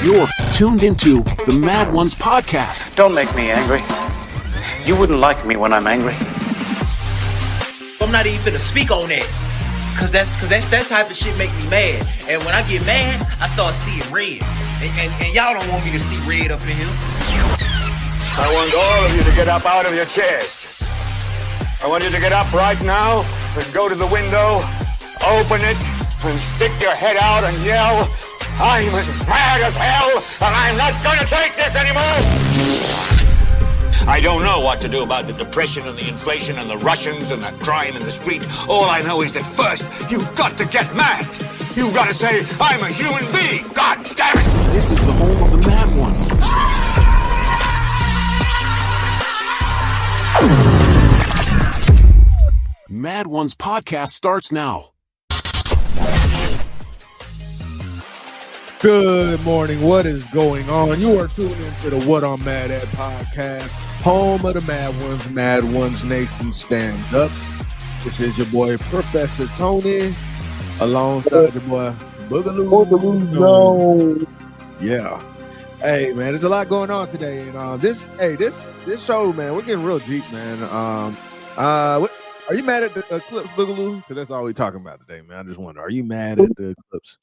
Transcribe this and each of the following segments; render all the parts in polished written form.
You're tuned into the Mad Ones podcast. Don't make me angry. You wouldn't like me when I'm angry. I'm not even finna speak on that. Cause that type of shit make me mad. And when I get mad, I start seeing red. And y'all don't want me to see red up in here. I want all of you to get up out of your chairs. I want you to get up right now and go to the window, open it, and stick your head out and yell, I'm as mad as hell, and I'm not going to take this anymore! I don't know what to do about the depression and the inflation and the Russians and the crime in the street. All I know is that first, you've got to get mad. You've got to say, I'm a human being. God damn it! This is the home of the Mad Ones. Mad Ones podcast starts now. Good morning. What is going on? You are tuned into the What I'm Mad At podcast, home of the Mad Ones Nation Stand Up. This is your boy Professor Tony, alongside your boy Boogaloo. Yeah. Hey man, there's a lot going on today, and this show, man, we're getting real deep, man. Are you mad at the Eclipse, Boogaloo? Because that's all we're talking about today, man. I just wonder, are you mad at the Eclipse?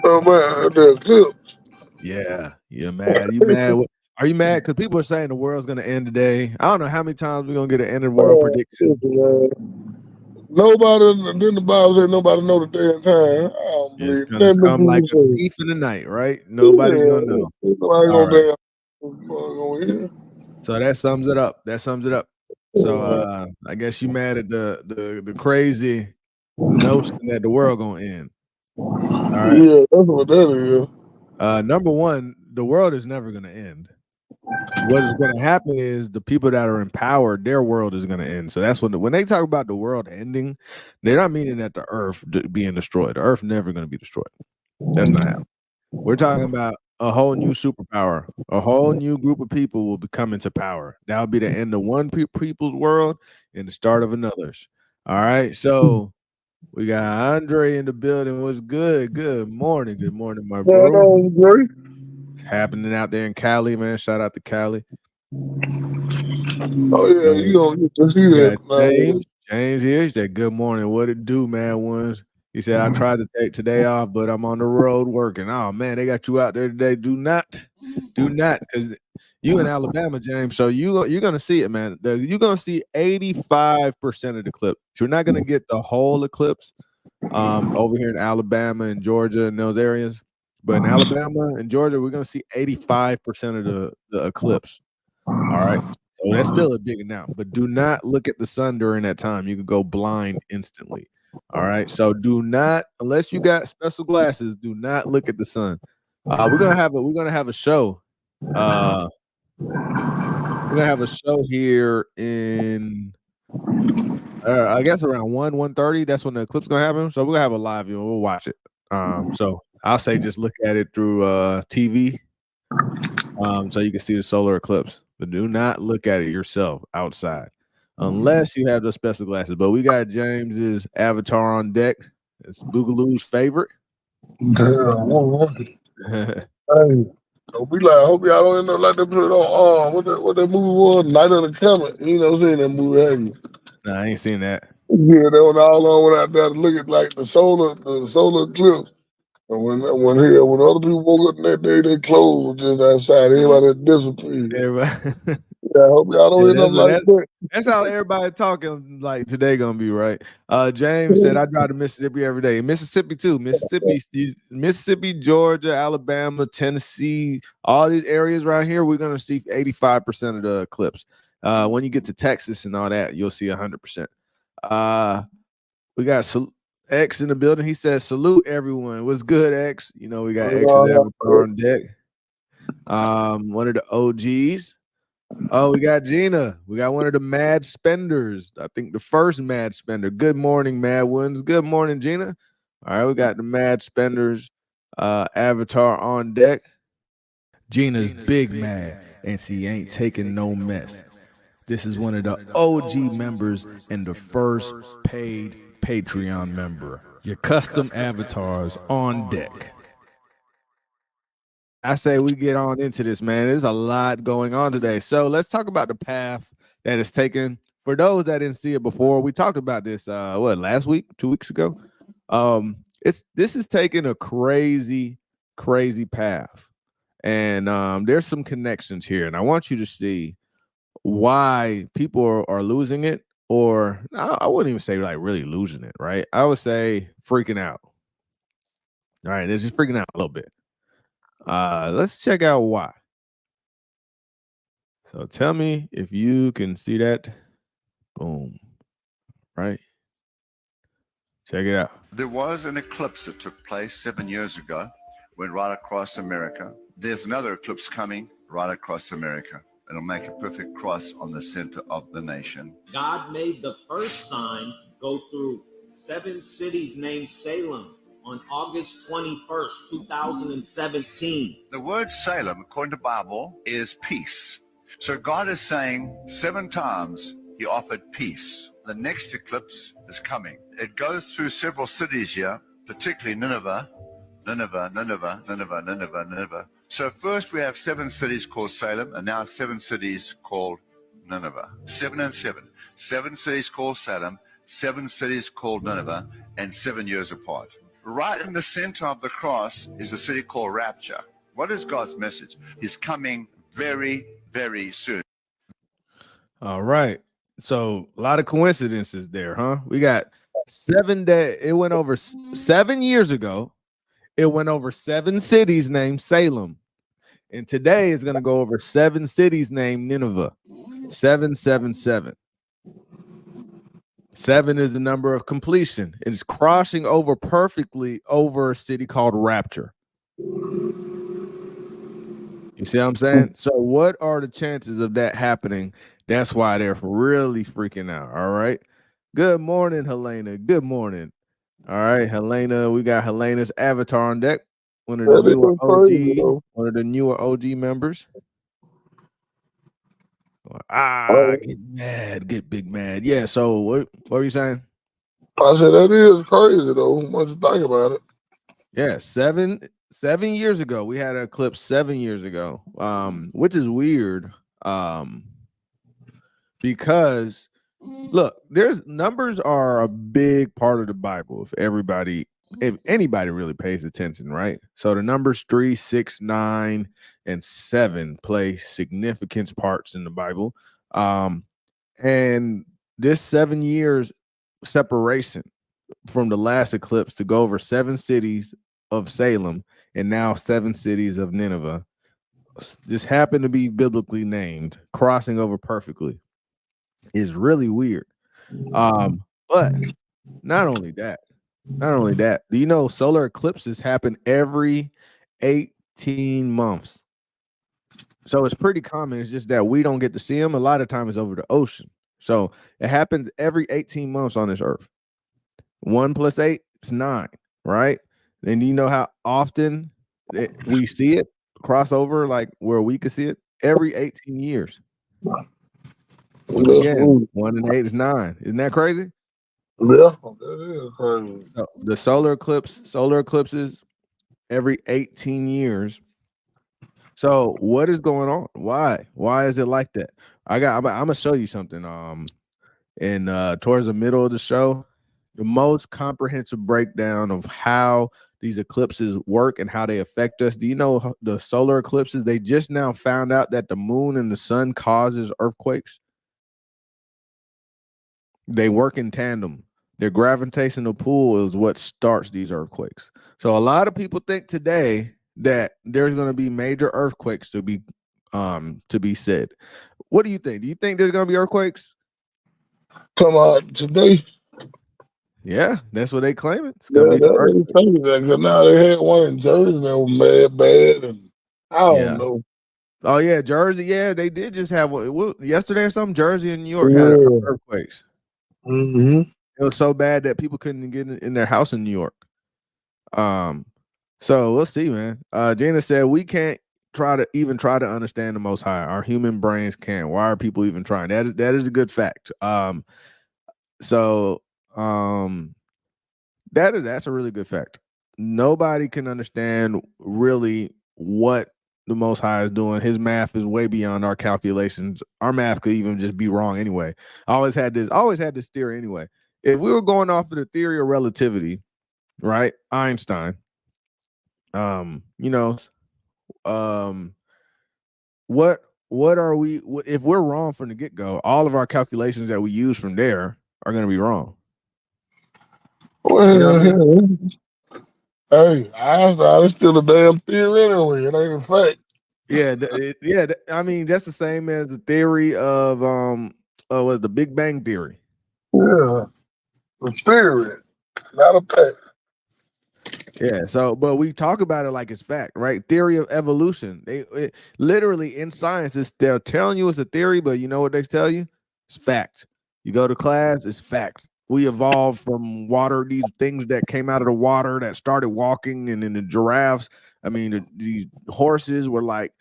Oh man, the Eclipse. Yeah, you're mad. You mad? Are you mad? Because people are saying the world's gonna end today. I don't know how many times we're gonna get an end of the world prediction. Nobody, then the Bible said nobody know the day and time. It's gonna come like a thief in the night, right? Nobody's gonna know. Nobody gonna hear. So that sums it up. So I guess you mad at the crazy notion that the world gonna end. All right. Yeah, that's what that is. Number one, the world is never gonna end. What is going to happen is the people that are in power, their world is going to end. So that's when they talk about the world ending, they're not meaning that the earth being destroyed. The earth never going to be destroyed. That's not happening. We're talking about a whole new superpower. A whole new group of people will be coming to power. That'll be the end of one people's world and the start of another's. All right. So we got Andre in the building. What's good? Good morning. Good morning, my bro. Happening out there in Cali, man. Shout out to Cali. Oh yeah, you gonna get to see that, man. James here. He said, "Good morning. What it do, man?" Ones. He said, "I tried to take today off, but I'm on the road working." Oh man, they got you out there today. Do not, because you in Alabama, James. So you're gonna see it, man. You're gonna see 85% of the clip. You're not gonna get the whole eclipse over here in Alabama and Georgia and those areas. But in Alabama and Georgia, we're going to see 85% of the eclipse. All right. So that's still a big amount. But do not look at the sun during that time. You could go blind instantly. All right. So do not, unless you got special glasses, do not look at the sun. We're gonna have a show. We're gonna have a show here in I guess around 1:30. That's when the eclipse is gonna happen. So we're gonna have a live view. We'll watch it. So I'll say just look at it through TV, so you can see the solar eclipse. But do not look at it yourself outside, unless you have those special glasses. But we got James's avatar on deck. It's Boogaloo's favorite. Hey, don't be like, I hope y'all don't end up like that on what that movie was, Night of the Comet. You know what I'm saying? That movie, have you? Nah, I ain't seen that. Yeah, that one all on went out there to look at like the solar eclipse. And when other people woke up that day, they clothes just outside. Everybody disappeared. Yeah, I hope y'all don't end up like that. That's how everybody talking like today gonna be, right? James said I drive to Mississippi every day. Mississippi too. Mississippi, Georgia, Alabama, Tennessee, all these areas right here, we're gonna see 85% of the eclipse. When you get to Texas and all that, you'll see 100%. We got X in the building. He says, "Salute everyone. What's good, X?" You know, we got X's avatar on deck. One of the OGs. Oh, we got Gina. We got one of the mad spenders. I think the first mad spender. Good morning, mad ones. Good morning, Gina. All right, we got the mad spenders avatar on deck. Gina's big mad, and she ain't taking no mess. This is one of the OG members and the first paid Patreon member. Your custom avatars on deck. I say we get on into this, man. There's a lot going on today. So let's talk about the path that is taken. For those that didn't see it before, we talked about this last week, 2 weeks ago. This is taking a crazy, crazy path. And there's some connections here. And I want you to see why people are losing it, or I wouldn't even say like really losing it, right? I would say freaking out. All right, they're just freaking out a little bit. Let's check out why. So tell me if you can see that. Boom. Right. Check it out. There was an eclipse that took place 7 years ago, went right across America. There's another eclipse coming right across America. It'll make a perfect cross on the center of the nation. God made the first sign go through 7 cities named Salem on August 21st, 2017. The word Salem, according to the Bible, is peace. So God is saying 7 times he offered peace. The next eclipse is coming. It goes through several cities here, particularly Nineveh. So first we have 7 cities called Salem, and now 7 cities called Nineveh. 7 and 7. 7 cities called Salem, 7 cities called Nineveh, and 7 years apart. Right in the center of the cross is a city called Rapture. What is God's message? He's coming very, very soon. All right. So a lot of coincidences there, huh? We got 7 days. It went over 7 years ago. It went over 7 cities named Salem. And today it's going to go over 7 cities named Nineveh. 777. 7 is the number of completion. It is crossing over perfectly over a city called Rapture. You see what I'm saying? So what are the chances of that happening? That's why they're really freaking out. All right. Good morning, Helena. Good morning. All right, Helena. We got Helena's avatar on deck. One of the newer OG, one of the newer OG members. Get mad, get big mad. Yeah. So what are you saying? I said that is crazy though. Once you think about it. Yeah, 7 years ago. We had an eclipse 7 years ago. Which is weird. Because look, there's numbers are a big part of the Bible. If anybody really pays attention, right? So the numbers 3, 6, 9, and 7 play significant parts in the Bible. And this 7 years separation from the last eclipse to go over 7 cities of Salem and now 7 cities of Nineveh. This happened to be biblically named, crossing over perfectly. Is really weird. But not only that, do you know solar eclipses happen every 18 months? So it's pretty common. It's just that we don't get to see them. A lot of times over the ocean. So it happens every 18 months on this earth. 1 + 8 is 9, right? And you know how often we see it cross over, like where we could see it every 18 years. Again, 1 and 8 is 9. Isn't that crazy? Yeah, that is crazy. So the solar eclipses every 18 years. So what is going on? Why is it like that? I'm gonna show you something. Towards the middle of the show, the most comprehensive breakdown of how these eclipses work and how they affect us. Do you know the solar eclipses? They just now found out that the moon and the sun causes earthquakes. They work in tandem. Their gravitational pull is what starts these earthquakes. So a lot of people think today that there's going to be major earthquakes to be said. What do you think? Do you think there's going to be earthquakes? Come out today. Yeah, that's what they claim. It's Yeah, that now they had one in Jersey that was bad, and I don't know. Oh yeah, Jersey. Yeah, they did just have one yesterday or something. Jersey and New York had earthquakes. Mm-hmm. It was so bad that people couldn't get in their house in New York. So we'll see, man. Gina said we can't try to understand the Most High. Our human brains can't. Why are people even trying? That is a good fact. That's a really good fact. Nobody can understand really what the Most High is doing. His math is way beyond our calculations. Our math could even just be wrong anyway. I always had this theory anyway. If we were going off of the theory of relativity, right? Einstein, you know, what are we? If we're wrong from the get go, all of our calculations that we use from there are going to be wrong. Well, You know what I mean? hey, Einstein is still a damn theory anyway. It ain't a fact. Yeah, I mean, that's the same as the theory of was the Big Bang theory. Yeah, the theory, not a fact. Yeah, so but we talk about it like it's fact, right? Theory of evolution. Literally in science, they're telling you it's a theory, but you know what they tell you? It's fact. You go to class, it's fact. We evolved from water, these things that came out of the water that started walking, and then the giraffes. I mean, the horses were like,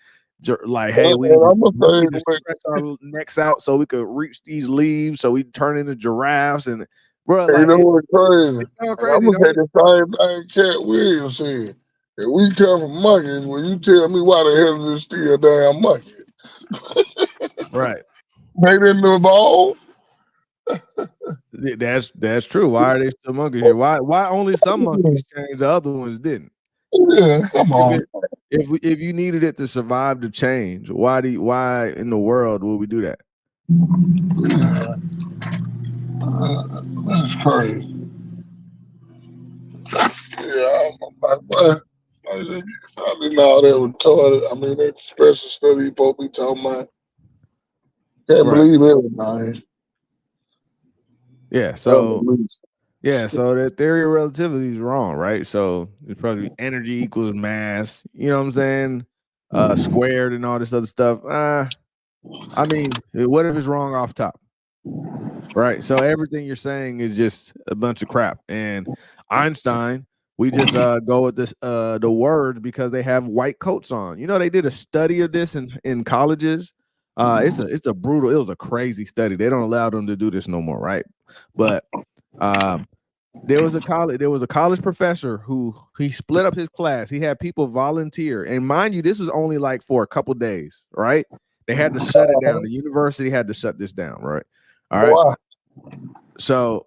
hey, we need I'm gonna to say, stretch our necks out so we could reach these leaves, so we turn into giraffes, and bro, you like know what's crazy? it sounds I'm crazy, gonna don't say it? the same thing Cat Williams said. If we come from monkeys, will you tell me why the hell is it still a damn monkey? Right. They didn't evolve. That's true. Why are they still monkeys here? Why only some monkeys changed, the other ones didn't? Yeah, come on. If you needed it to survive the change, why in the world would we do that? That's crazy. Yeah, I didn't know that retarded. I mean, that special study you supposed to be talking about. Can't Right. believe everything. Yeah. So the theory of relativity is wrong, right? So it's probably energy equals mass. You know what I'm saying? Squared and all this other stuff. I mean, what if it's wrong off top? Right. So everything you're saying is just a bunch of crap. And Einstein, we just go with this the words because they have white coats on. You know, they did a study of this in colleges. It's a brutal, it was a crazy study. They don't allow them to do this no more, right? But there was a college professor who he split up his class. He had people volunteer. And mind you, this was only like for a couple days, right? They had to shut it down. The university had to shut this down, right? All right. Wow. So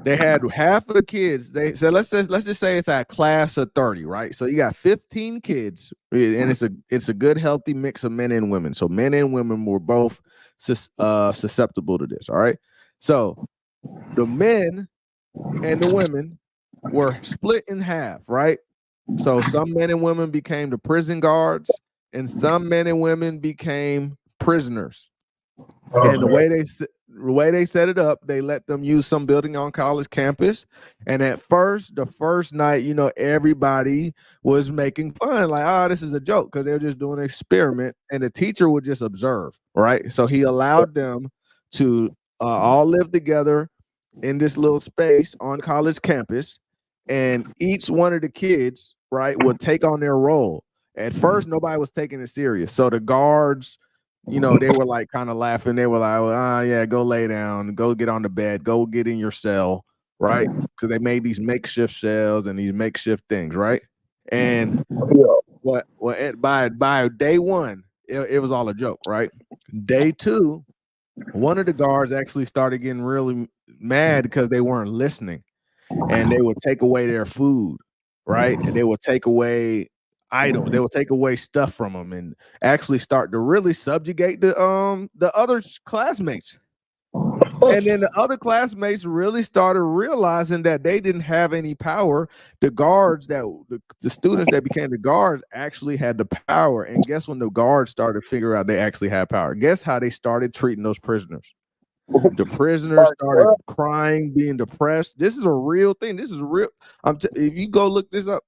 they had half of the kids. They said, let's just say it's a class of 30, right? So you got 15 kids, and it's a good healthy mix of men and women. So men and women were both susceptible to this. All right. So the men and the women were split in half, right? So some men and women became the prison guards, and some men and women became prisoners. And the way they set it up, they let them use some building on college campus. And at first, the first night, you know, everybody was making fun, like, oh, this is a joke, because they were just doing an experiment, and the teacher would just observe, right? So he allowed them to all live together in this little space on college campus, and each one of the kids, right, would take on their role. At first, nobody was taking it serious. So the guards, you know, they were like kind of laughing. They were like, well, yeah, go lay down, go get on the bed, go get in your cell, right? Because they made these makeshift cells and these makeshift things, right? And by day one, it was all a joke, right? Day two, one of the guards actually started getting really mad because they weren't listening, and they would take away their food, right? And they would take away items, they would take away stuff from them, and actually start to really subjugate the other classmates. And then the other classmates really started realizing that they didn't have any power. The guards the students that became the guards actually had the power. And guess when the guards started to figure out they actually had power? Guess how they started treating those prisoners? The prisoners started crying, being depressed. This is a real thing. This is real. If you go look this up,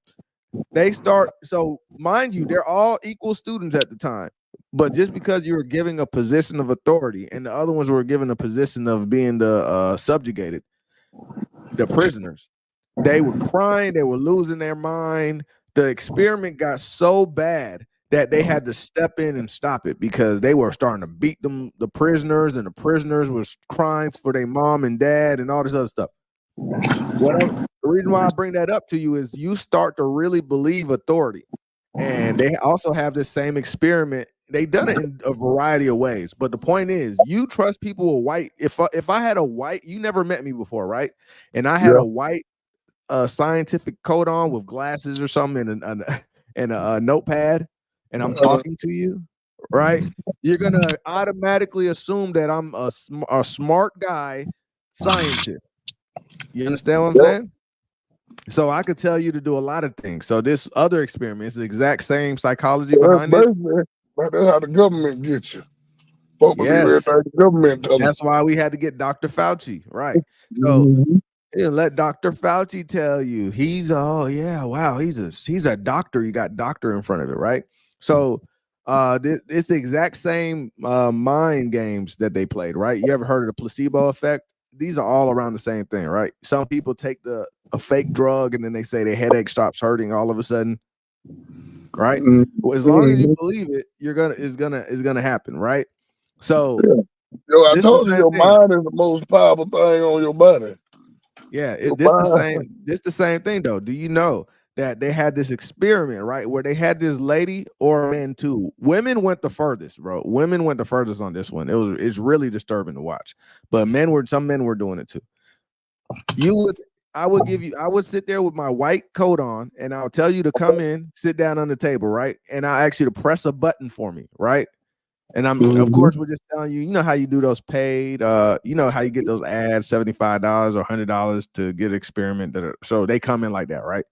so mind you, they're all equal students at the time. But just because you were giving a position of authority and the other ones were given a position of being the subjugated, the prisoners, they were crying, they were losing their mind. The experiment got so bad that they had to step in and stop it because they were starting to beat them, the prisoners, and the prisoners was crying for their mom and dad and all this other stuff. The reason why I bring that up to you is you start to really believe authority. And they also have this same experiment. They done it in a variety of ways. But the point is, you trust people with white. If I had a white, you never met me before, right? And I had a white scientific coat on with glasses or something and a notepad, and I'm talking to you, right? You're gonna automatically assume that I'm a smart guy, scientist. You understand what I'm saying? So I could tell you to do a lot of things. So this other experiment is the exact same psychology behind it. But that's how the government gets you. Folk believe Yes, everything the government tell them. that's why we had to get Dr. Fauci, right? So let Dr. Fauci tell you he's he's a doctor. You got doctor in front of it, right? So it's the exact same mind games that they played, right? You ever heard of the placebo effect? These are all around the same thing, right? Some people take a fake drug and then they say their headache stops hurting all of a sudden, right? Well, as long as you believe it, it's gonna happen, right? So Yo, I this told the you same your thing. mind is the most powerful thing on your body. Yeah, Your this mind. the same thing though. Do you know that they had this experiment, right? Where they had this lady or men too. Women went the furthest, bro. Women went the furthest on this one. It's really disturbing to watch. But some men were doing it too. I would sit there with my white coat on and I'll tell you to come in, sit down on the table, right? And I'll ask you to press a button for me, right? And of course, we're just telling you, you know how you do those paid, you know how you get those ads, $75 or $100 to get an experiment. So they come in like that, right?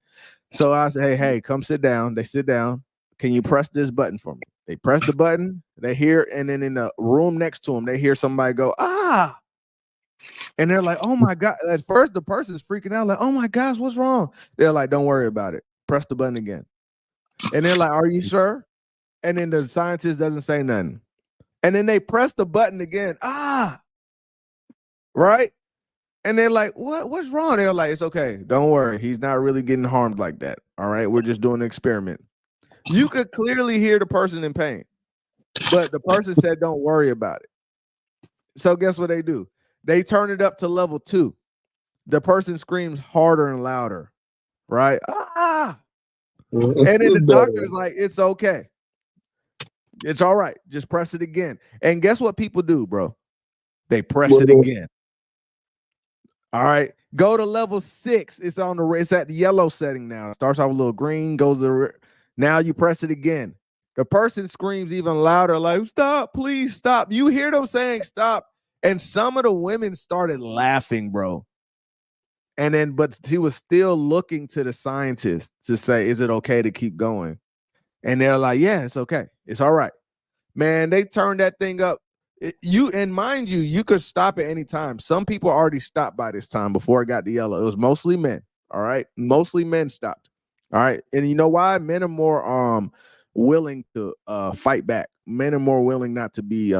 So I say, hey, come sit down. They sit down. Can you press this button for me? They press the button. They hear, and then in the room next to them, they hear somebody go, ah. And they're like, oh my God. At first, the person's freaking out, like, oh my gosh, what's wrong? They're like, don't worry about it. Press the button again. And they're like, are you sure? And then the scientist doesn't say nothing. And then they press the button again. Ah, right? And they're like, what's wrong? They're like, it's okay. Don't worry. He's not really getting harmed like that. All right. We're just doing an experiment. You could clearly hear the person in pain, but the person said, don't worry about it. So guess what they do? They turn it up to level 2. The person screams harder and louder, right? Ah. And then the doctor's like, it's okay. It's all right. Just press it again. And guess what people do, bro? They press it again. All right. Go to level 6. It's at the yellow setting now. It starts off with a little green, goes to now you press it again. The person screams even louder, like, stop, please stop. You hear them saying stop. And some of the women started laughing, bro. And then, but he was still looking to the scientist to say, is it okay to keep going? And they're like, yeah, it's okay. It's all right. Man, they turned that thing up. Mind you, you could stop at any time. Some people already stopped by this time before it got to yellow. It was mostly men. All right. Mostly men stopped. All right. And you know why? Men are more willing to fight back. Men are more willing not to be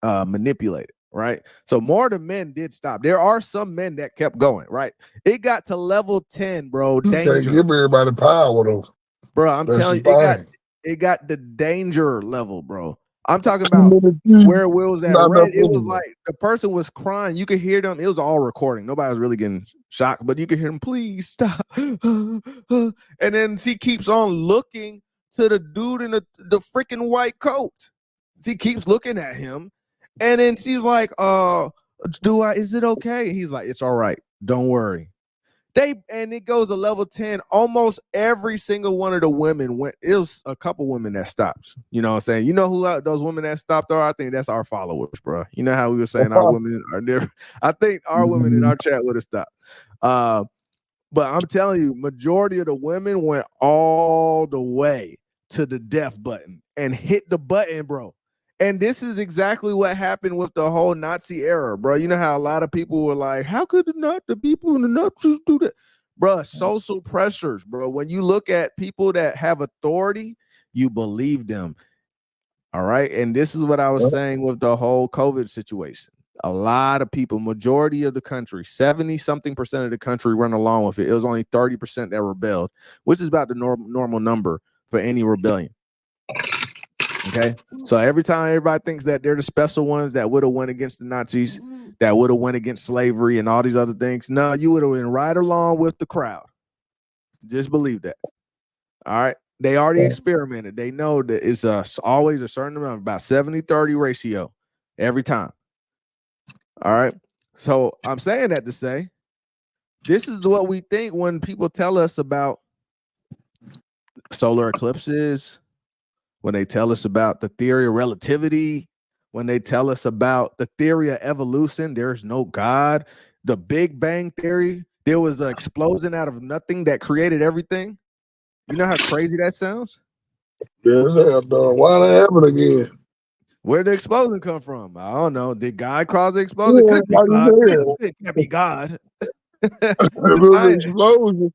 manipulated. Right. So more of the men did stop. There are some men that kept going. Right. It got to level 10, bro. You Danger. can't give everybody power though. Bro, I'm telling you, it got the danger level, bro. I'm talking about where Will was at red. It was like the person was crying. You could hear them. It was all recording. Nobody was really getting shocked, but you could hear them, please stop. And then she keeps on looking to the dude in the freaking white coat. She keeps looking at him. And then she's like, is it okay? He's like, it's all right. Don't worry. And it goes to level 10. Almost every single one of the women went. It was a couple women that stopped. You know what I'm saying? You know who those women that stopped are? I think that's our followers, bro. You know how we were saying our women are different. I think our women in our chat would have stopped. But I'm telling you, majority of the women went all the way to the death button and hit the button, bro. And this is exactly what happened with the whole Nazi era, bro. You know how a lot of people were like, how could the people in the Nazis do that? Bro, social pressures, bro. When you look at people that have authority, you believe them. All right. And this is what I was saying with the whole COVID situation. A lot of people, majority of the country, 70-something% of the country run along with it. It was only 30% that rebelled, which is about the normal number for any rebellion. Okay, so every time everybody thinks that they're the special ones that would have went against the Nazis, that would have went against slavery and all these other things, no, you would have been right along with the crowd. Just believe that. All right. They already experimented. They know that it's always a certain amount, about 70-30 ratio every time. All right. So I'm saying that to say this is what we think when people tell us about solar eclipses, when they tell us about the theory of relativity, when they tell us about the theory of evolution, there's no God, the Big Bang theory, there was an explosion out of nothing that created everything. You know how crazy that sounds? Yes, dog. Why that happen again? Where did the explosion come from? I don't know. Did God cause the explosion? It Yeah, could be like God. you It can't be God. said, if it was an explosion,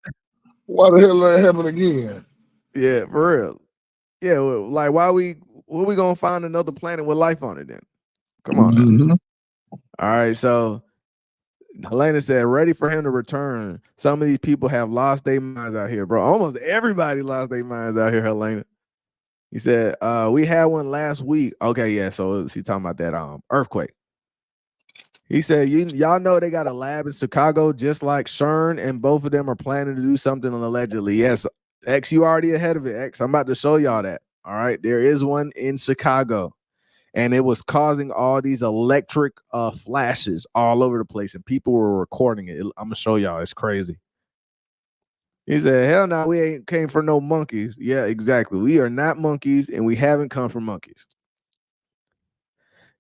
why the hell that happen again? Yeah, for real. Yeah, well, like why we gonna find another planet with life on it then? Come on now. Mm-hmm. All right, so Helena said, ready for him to return. Some of these people have lost their minds out here, bro. Almost everybody lost their minds out here, Helena. He said, we had one last week. Okay, yeah. So she talking about that earthquake. He said, y'all know they got a lab in Chicago, just like CERN, and both of them are planning to do something allegedly. Yes, X, you already ahead of it, X. I'm about to show y'all that. All right, there is one in Chicago, and it was causing all these electric flashes all over the place, and people were recording it. I'm gonna show y'all. It's crazy. He said, hell no, we ain't came for no monkeys. Yeah, exactly. We are not monkeys, and we haven't come from monkeys.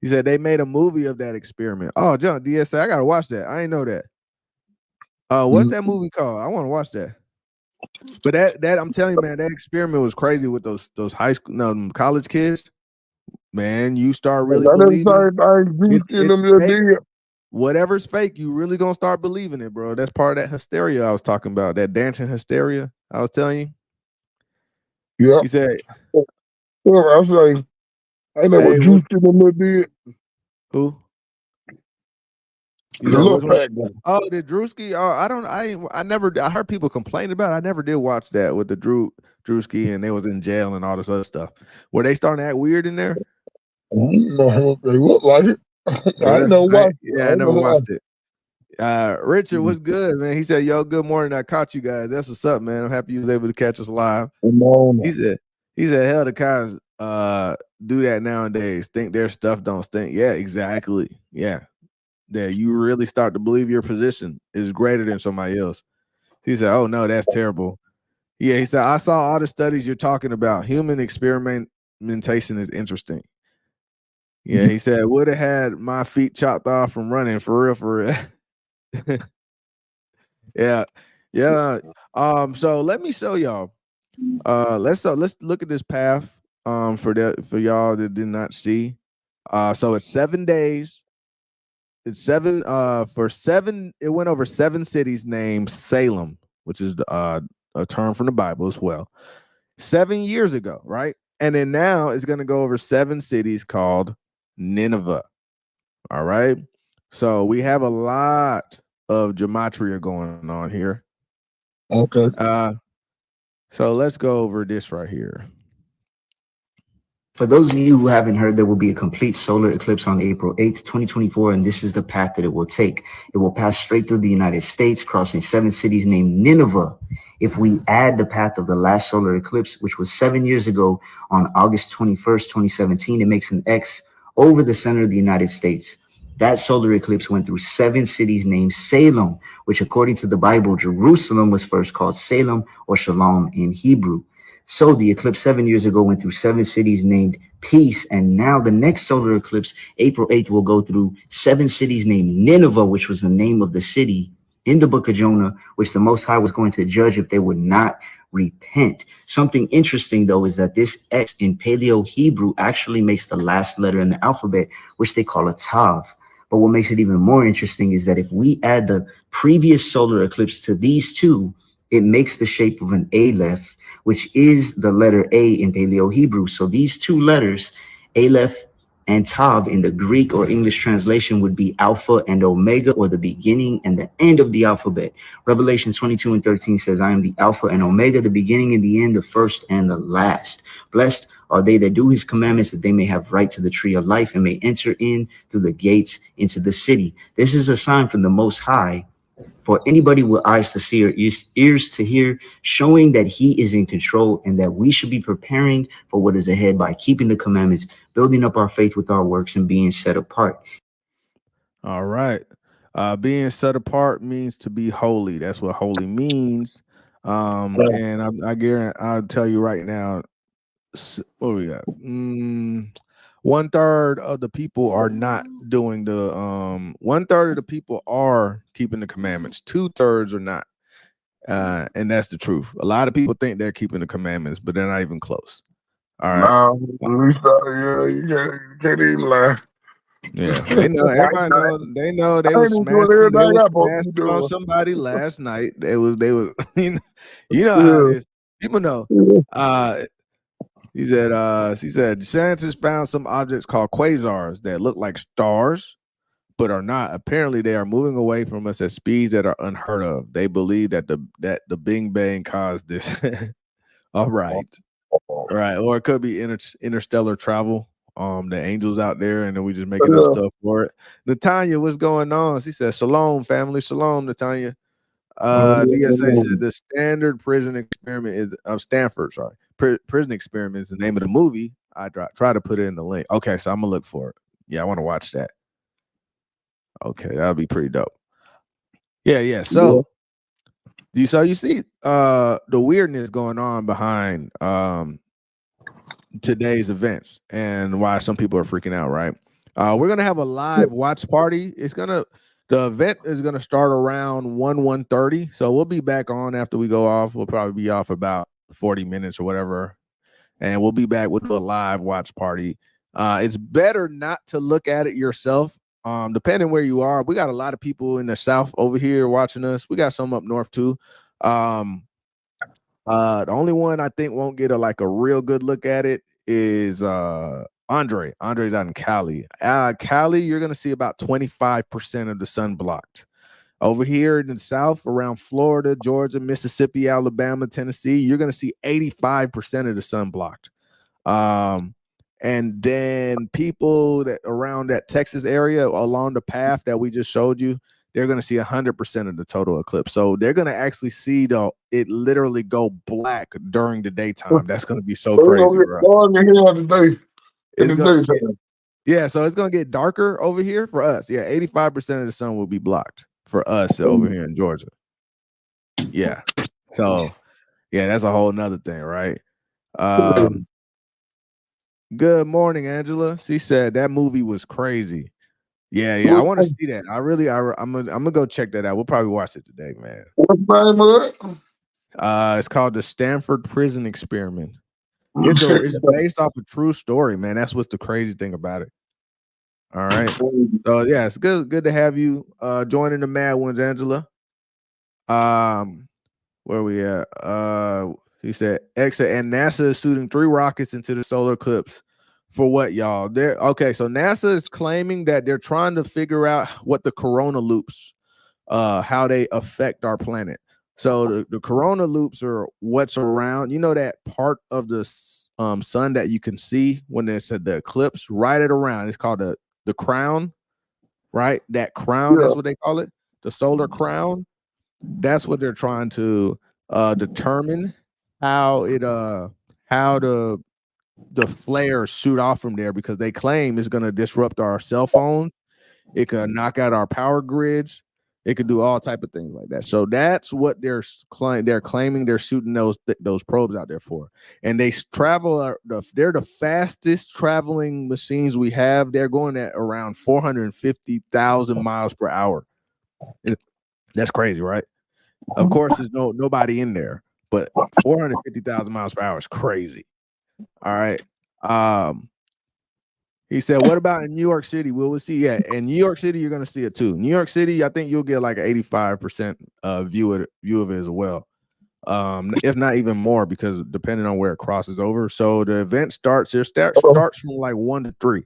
He said they made a movie of that experiment. Oh, John, DSA, I gotta watch that. I ain't know that. What's that movie called? I want to watch that. But that I'm telling you, man, that experiment was crazy with those high school, college kids. Man, you start really believing whatever's fake, you really gonna start believing it, bro. That's part of that hysteria I was talking about, that dancing hysteria I was telling you. Yeah. He said, I was like, I know what Juice did. Who? The little fat guy. Oh, the Drewski. Oh, I heard people complain about it. I never did watch that with the Drewski, and they was in jail and all this other stuff. Were they starting to act weird in there? No, they look like it. I never watched it. Yeah, I never watched it. Richard, what's good, man? He said, yo, good morning. I caught you guys. That's what's up, man. I'm happy you was able to catch us live. He said, hell, the guys do that nowadays. Think their stuff don't stink. Yeah, exactly. Yeah. That you really start to believe your position is greater than somebody else. He said, oh no, that's terrible. Yeah, he said, I saw all the studies you're talking about. Human experimentation is interesting. Yeah, he said, would have had my feet chopped off from running for real. Yeah. So let me show y'all. Let's look at this path for y'all that did not see. So it's 7 days. It's seven for seven. It went over 7 cities named Salem, which is a term from the Bible as well. 7 years ago, right? And then now it's going to go over 7 cities called Nineveh. All right. So we have a lot of gematria going on here. Okay. So let's go over this right here. For those of you who haven't heard, there will be a complete solar eclipse on April 8th, 2024, and this is the path that it will take. It will pass straight through the United States, crossing 7 cities named Nineveh. If we add the path of the last solar eclipse, which was 7 years ago on August 21st, 2017, it makes an X over the center of the United States. That solar eclipse went through 7 cities named Salem, which according to the Bible, Jerusalem was first called Salem or Shalom in Hebrew. So the eclipse 7 years ago went through 7 cities named Peace. And now the next solar eclipse, April 8th, will go through 7 cities named Nineveh, which was the name of the city in the book of Jonah, which the Most High was going to judge if they would not repent. Something interesting, though, is that this X in Paleo Hebrew actually makes the last letter in the alphabet, which they call a Tav. But what makes it even more interesting is that if we add the previous solar eclipse to these two, it makes the shape of an Aleph, which is the letter A in Paleo Hebrew. So these 2 letters, Aleph and Tav, in the Greek or English translation would be Alpha and Omega, or the beginning and the end of the alphabet. Revelation 22:13 says, I am the Alpha and Omega, the beginning and the end, the first and the last. Blessed are they that do his commandments, that they may have right to the tree of life and may enter in through the gates into the city. This is a sign from the Most High For anybody with eyes to see or ears to hear, showing that he is in control and that we should be preparing for what is ahead by keeping the commandments, building up our faith with our works, and being set apart. All right. Being set apart means to be holy. That's what holy means. And I guarantee, I'll tell you right now, what we got? 1/3 of the people are not doing the 1/3 of the people are keeping the commandments. 2/3 are not. And that's the truth. A lot of people think they're keeping the commandments, but they're not even close. All right. Nah, you can't even lie. Yeah, they know. Everybody knows. They know they I was ain't even doing smashing. They everything was I'm supposed to smashing be on doing. somebody last night. They was. You know how it is. People know. He said scientists found some objects called quasars that look like stars, but are not. Apparently, they are moving away from us at speeds that are unheard of. They believe that the Big Bang caused this. All right. Right. Or it could be interstellar travel. The angels out there, and then we just making up stuff for it. Natanya, what's going on? She said, Shalom, family. Shalom, Natanya. DSA said the standard prison experiment is of Stanford. Sorry, prison experiment is the name of the movie. I try to put it in the link. Okay, so I'm gonna look for it. Yeah, I want to watch that. Okay, that'll be pretty dope. Yeah. So you see the weirdness going on behind today's events and why some people are freaking out, right? We're gonna have a live watch party. The event is gonna start around 1:30. So we'll be back on after we go off. We'll probably be off about 40 minutes or whatever. And we'll be back with a live watch party. It's better not to look at it yourself. Depending where you are. We got a lot of people in the South over here watching us. We got some up north too. The only one I think won't get a real good look at it is Andre. Andre's out in Cali. Cali, you're gonna see about 25% of the sun blocked. Over here in the South, around Florida, Georgia, Mississippi, Alabama, Tennessee, you're gonna see 85% of the sun blocked. And then people that around that Texas area along the path that we just showed you, they're going to see 100% of the total eclipse. So they're going to actually see it literally go black during the daytime. That's going to be so crazy, bro. Yeah, so it's going to get darker over here for us. Yeah, 85% of the sun will be blocked for us over here in Georgia. Yeah. So, yeah, that's a whole nother thing, right? Good morning, Angela. She said that movie was crazy. Yeah. I want to see that. I'm gonna go check that out. We'll probably watch it today, man. What's the name of it? It's called the Stanford Prison Experiment. It's based off a true story, man. That's what's the crazy thing about it. All right. So yeah, it's good to have you joining the Mad Ones, Angela. Where we at? He said EXA and NASA is shooting 3 rockets into the solar eclipse. For what, y'all? Okay, so NASA is claiming that they're trying to figure out what the corona loops, how they affect our planet. So the corona loops are what's around, that part of the sun that you can see when it's at the eclipse, right at around. It's called the crown, right? That crown, that's what they call it, the solar crown. That's what they're trying to determine how the flares shoot off from there, because they claim it's going to disrupt our cell phones. It could knock out our power grids. It could do all type of things like that. So that's what they're claiming they're shooting those probes out there for. And they they're the fastest traveling machines we have. They're going at around 450,000 miles per hour. That's crazy, right? Of course, there's nobody in there, but 450,000 miles per hour is crazy. All right. He said, what about in New York City? Will we see? Yeah, in New York City, you're gonna see it too. New York City, I think you'll get like an 85% view of it as well. If not even more, because depending on where it crosses over. So the event starts from like 1 to 3.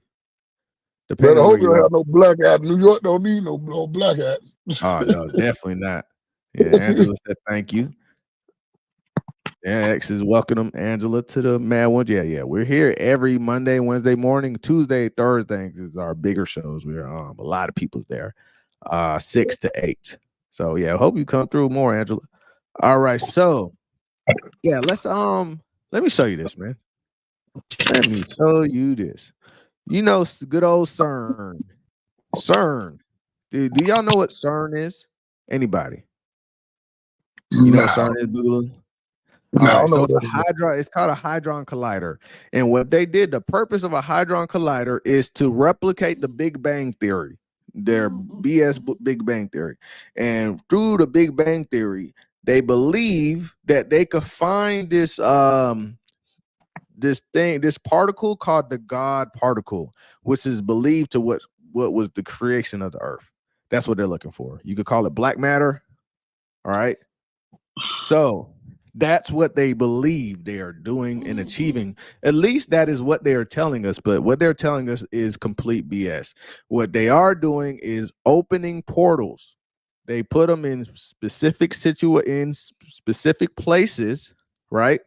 Depending on where you have no blackout. New York don't need no blackout. Oh no, definitely not. Yeah, Angela said thank you. Yeah, X is welcome Angela to the Mad Ones. Yeah. We're here every Monday, Wednesday morning, Tuesday, Thursdays is our bigger shows. We're a lot of people's there. 6 to 8. So yeah, I hope you come through more, Angela. All right, so yeah, let me show you this, man. Let me show you this. You know, good old CERN. CERN. Do y'all know what CERN is? Anybody? You know what CERN is, Boogaloo? All I right, don't know so what it's a that is. hydron. It's called a hadron collider, and what they did, the purpose of a hadron collider is to replicate the Big Bang theory, their BS Big Bang theory, and through the Big Bang theory, they believe that they could find this this particle called the God particle, which is believed to what was the creation of the Earth. That's what they're looking for. You could call it black matter. All right. So that's what they believe they are doing and achieving. At least that is what they are telling us. But what they're telling us is complete BS. What they are doing is opening portals. They put them in specific specific places, right?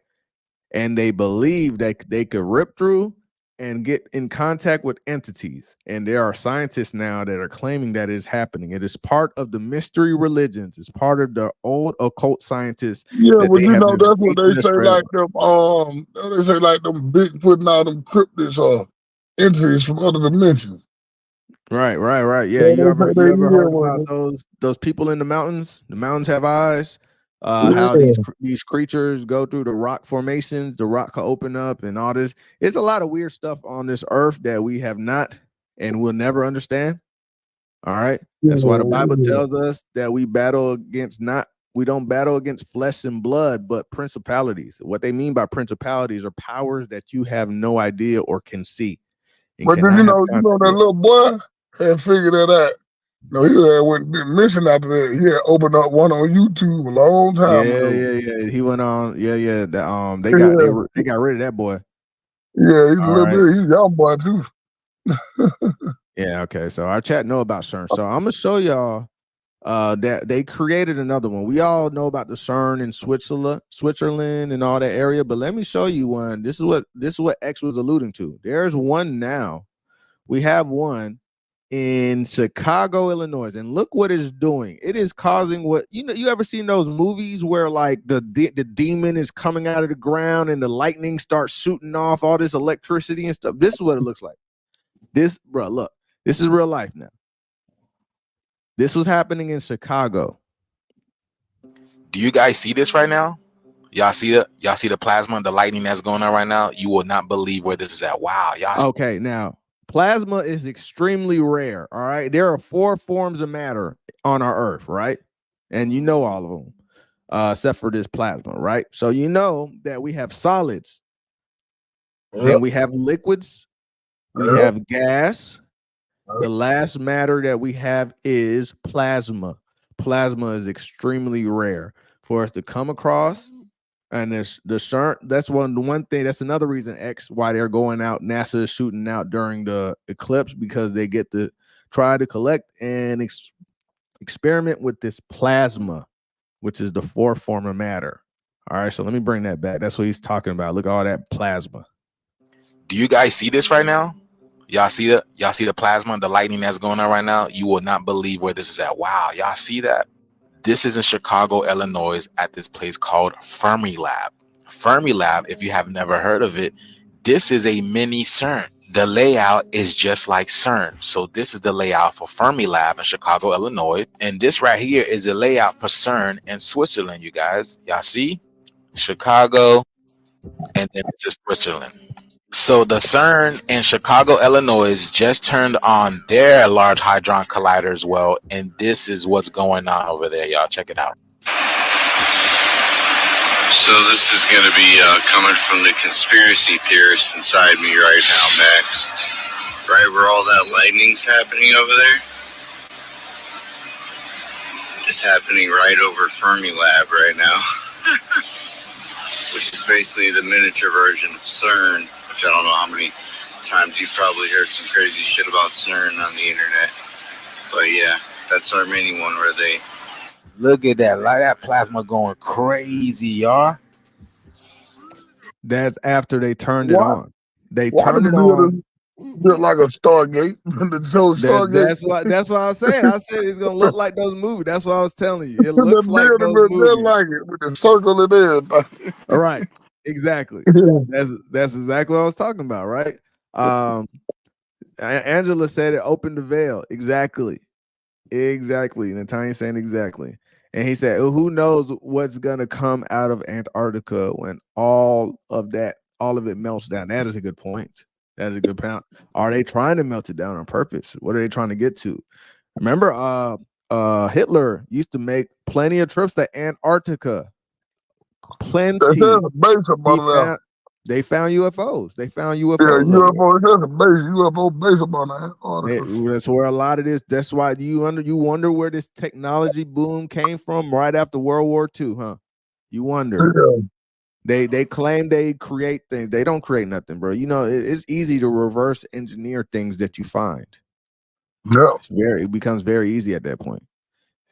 And they believe that they could rip through and get in contact with entities. And there are scientists now that are claiming that it is happening. It is part of the mystery religions. It's part of the old occult scientists Yeah, that but they you have know been that's what teaching they us say forever. like them they say like them Bigfoot and all them cryptids or entities from other dimensions. Right. Yeah, Yeah, you they ever say you they ever here heard about with those people in the mountains? The mountains have eyes. it. How Yeah. these creatures go through the rock formations, the rock can open up, and all this. It's a lot of weird stuff on this earth that we have not and will never understand. All right. That's why the Bible Yeah. tells us that we don't battle against flesh and blood, but principalities. What they mean by principalities are powers that you have no idea or can see and But then cannot have you know contact that with. little boy had figured that out. No, he had went missing after that. He had opened up one on YouTube a long time ago. Yeah. He went on. Yeah. Yeah, They got rid of that boy. yeah, he's a All little right. bit. He's a young boy too. Yeah. Okay. So our chat know about CERN. So I'm gonna show y'all that they created another one. We all know about the CERN in Switzerland and all that area, but let me show you one. This is what X was alluding to. There's one now. We have one in Chicago, Illinois, and look what it's doing. It is causing what you ever seen those movies where like the demon is coming out of the ground and the lightning starts shooting off all this electricity and stuff. This is what it looks like. This, bro, look, this is real life now. This was happening in Chicago. Do you guys see this right now? Y'all see the plasma, the lightning that's going on right now? You will not believe where this is at. Wow, y'all. Okay, now plasma is extremely rare. All right, there are 4 forms of matter on our Earth, right? And you know all of them, except for this plasma, right? So you know that we have solids, then we have liquids, we have gas. The last matter that we have is plasma. Plasma is extremely rare for us to come across. And there's the CERN. That's one thing. That's another reason X why they're going out. NASA is shooting out during the eclipse because they get to try to collect and experiment with this plasma, which is the 4th form of matter. All right, so let me bring that back. That's what he's talking about. Look at all that plasma. Do you guys see this right now? Y'all see the plasma, the lightning that's going on right now? You will not believe where this is at. Wow, y'all see that? This is in Chicago, Illinois, at this place called Fermilab. Fermilab, if you have never heard of it, this is a mini CERN. The layout is just like CERN. So this is the layout for Fermilab in Chicago, Illinois. And this right here is a layout for CERN in Switzerland, you guys. Y'all see? Chicago, and then this is Switzerland. So the CERN in Chicago, Illinois just turned on their Large Hadron Collider as well. And this is what's going on over there, y'all. Check it out. So this is going to be coming from the conspiracy theorist inside me right now, Max. Right where all that lightning's happening over there? It's happening right over Fermilab right now. Which is basically the miniature version of CERN. Which I don't know how many times you've probably heard some crazy shit about CERN on the internet. But yeah, that's our mini one where they... Look at that, like that plasma going crazy, y'all. That's after they turned it on. They Why turned the it on. Built like a Stargate. The whole Stargate. That's what I was saying. I said it's gonna look like those movies. That's what I was telling you. It The looks like building those look just movies. like it with the circle and everything. All right, exactly. That's exactly what I was talking about, right? Angela said it opened the veil. Exactly. Natanya saying exactly. And he said, who knows what's gonna come out of Antarctica when all of it melts down. That is a good point. That is a good point. Are they trying to melt it down on purpose? What are they trying to get to? Remember, Hitler used to make plenty of trips to Antarctica. Plenty. There's a base up on there. They found UFOs. They found UFOs. Yeah, UFO. There's a base, UFO base up on Antarctica. That's where a lot of this. That's why you wonder where this technology boom came from right after World War II, huh? You wonder. Yeah. They claim they create things. They don't create nothing, bro. You know, it's easy to reverse engineer things that you find. Yeah. It becomes very easy at that point.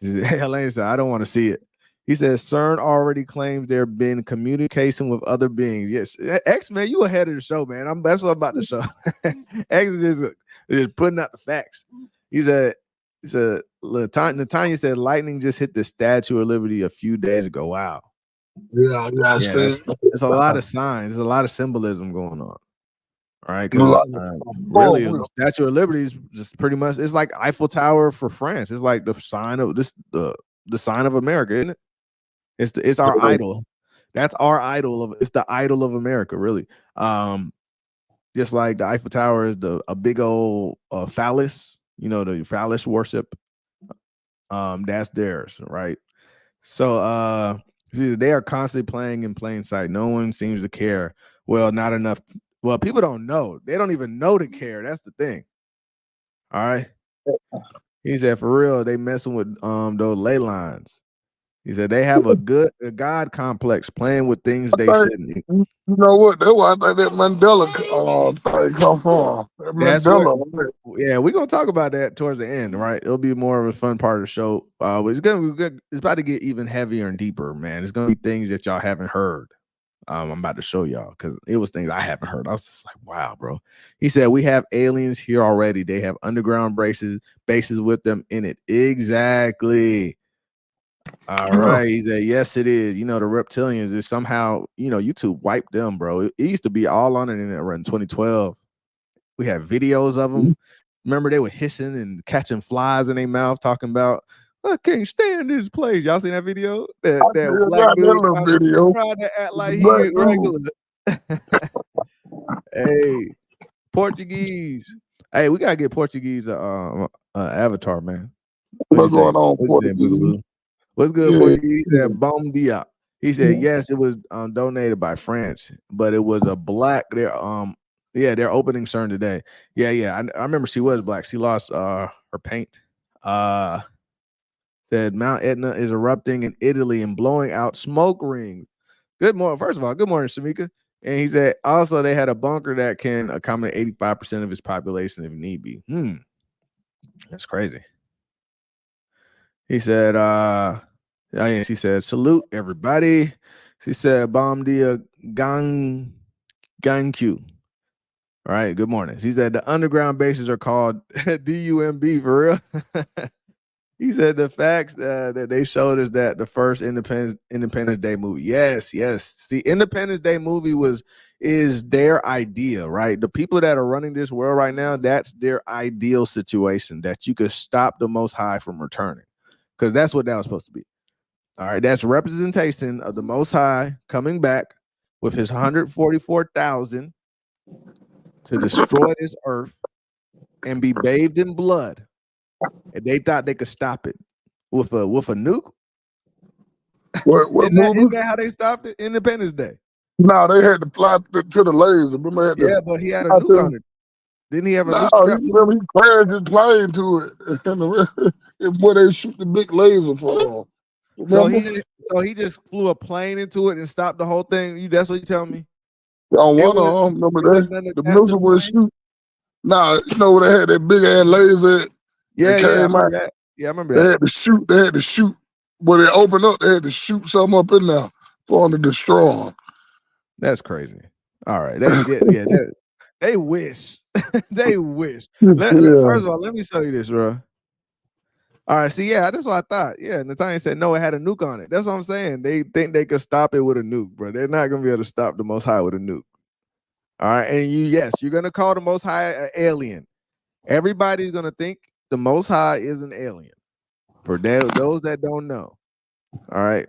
Helene said, I don't want to see it. He says CERN already claims there been communication with other beings. Yes, X, man, you ahead of the show, man. That's what I'm about to show. X is putting out the facts. He said, Natanya said lightning just hit the Statue of Liberty a few days ago. Wow. Yeah, it's a lot of signs. There's a lot of symbolism going on. All right, really, the Statue of Liberty is just pretty much, it's like Eiffel Tower for France. It's like the sign of the sign of America, isn't it? It's our idol. That's our idol it's the idol of America, really. Just like the Eiffel Tower is a big old phallus, you know, the phallus worship. That's theirs, right? So they are constantly playing in plain sight. No one seems to care. Well, not enough. Well, people don't know. They don't even know to care. That's the thing. All right. He said, for real, they messing with those ley lines. He said they have a God complex playing with things they shouldn't. You know what? That's why I think that Mandela thing come from. Yeah, we're gonna talk about that towards the end, right? It'll be more of a fun part of the show. It's about to get even heavier and deeper, man. It's gonna be things that y'all haven't heard. I'm about to show y'all because it was things I haven't heard. I was just like, wow, bro. He said we have aliens here already. They have underground bases with them in it. Exactly. All right. He said, yes, it is. You know, the reptilians is somehow, you know, YouTube wiped them, bro. It used to be all on the internet around 2012. We had videos of them. Remember, they were hissing and catching flies in their mouth, talking about, I can't stand this place. Y'all seen that video? That black dude trying to act like he is regular. Hey, Portuguese. Hey, we gotta get Portuguese avatar, man. What's going on, Portuguese? What's good, Portuguese? He said, Bom dia. He said, yes, it was donated by France, but it was a black. They're opening CERN today. Yeah. I remember she was black. She lost her paint. Said Mount Etna is erupting in Italy and blowing out smoke rings. Good morning. First of all, good morning, Shamika. And he said also they had a bunker that can accommodate 85% of its population if need be. That's crazy. He said, she said, salute everybody. She said, Bom dia gang Q. All right, good morning. She said the underground bases are called DUMB for real. He said the facts that they showed us that the first Independence Day movie. Yes. See, Independence Day movie is their idea, right? The people that are running this world right now, that's their ideal situation that you could stop the Most High from returning. Because that's what that was supposed to be. All right, that's representation of the Most High coming back with his 144,000 to destroy this earth and be bathed in blood. And they thought they could stop it with a nuke. Isn't that how they stopped it? Independence Day. No, they had to fly to the laser. But he had a nuke on it. Didn't he have a nuke strap? He crashed his plane to it. And where they shoot the big laser for. So he just flew a plane into it and stopped the whole thing. That's what you telling me? On one of them, remember that? The missile was shoot. Nah, you know where they had that big ass laser. Yeah, I remember that. Yeah, I remember that. They had to shoot. When they opened up, they had to shoot something up in there for them to destroy them. That's crazy. All right. They wish. They wish. Yeah. First of all, let me show you this, bro. All right, see, yeah, that's what I thought. Yeah, Nathaniel said no, it had a nuke on it. That's what I'm saying. They think they could stop it with a nuke, bro. They're not gonna be able to stop the Most High with a nuke. All right, and you're gonna call the Most High an alien. Everybody's gonna think the Most High is an alien. For those that don't know, all right.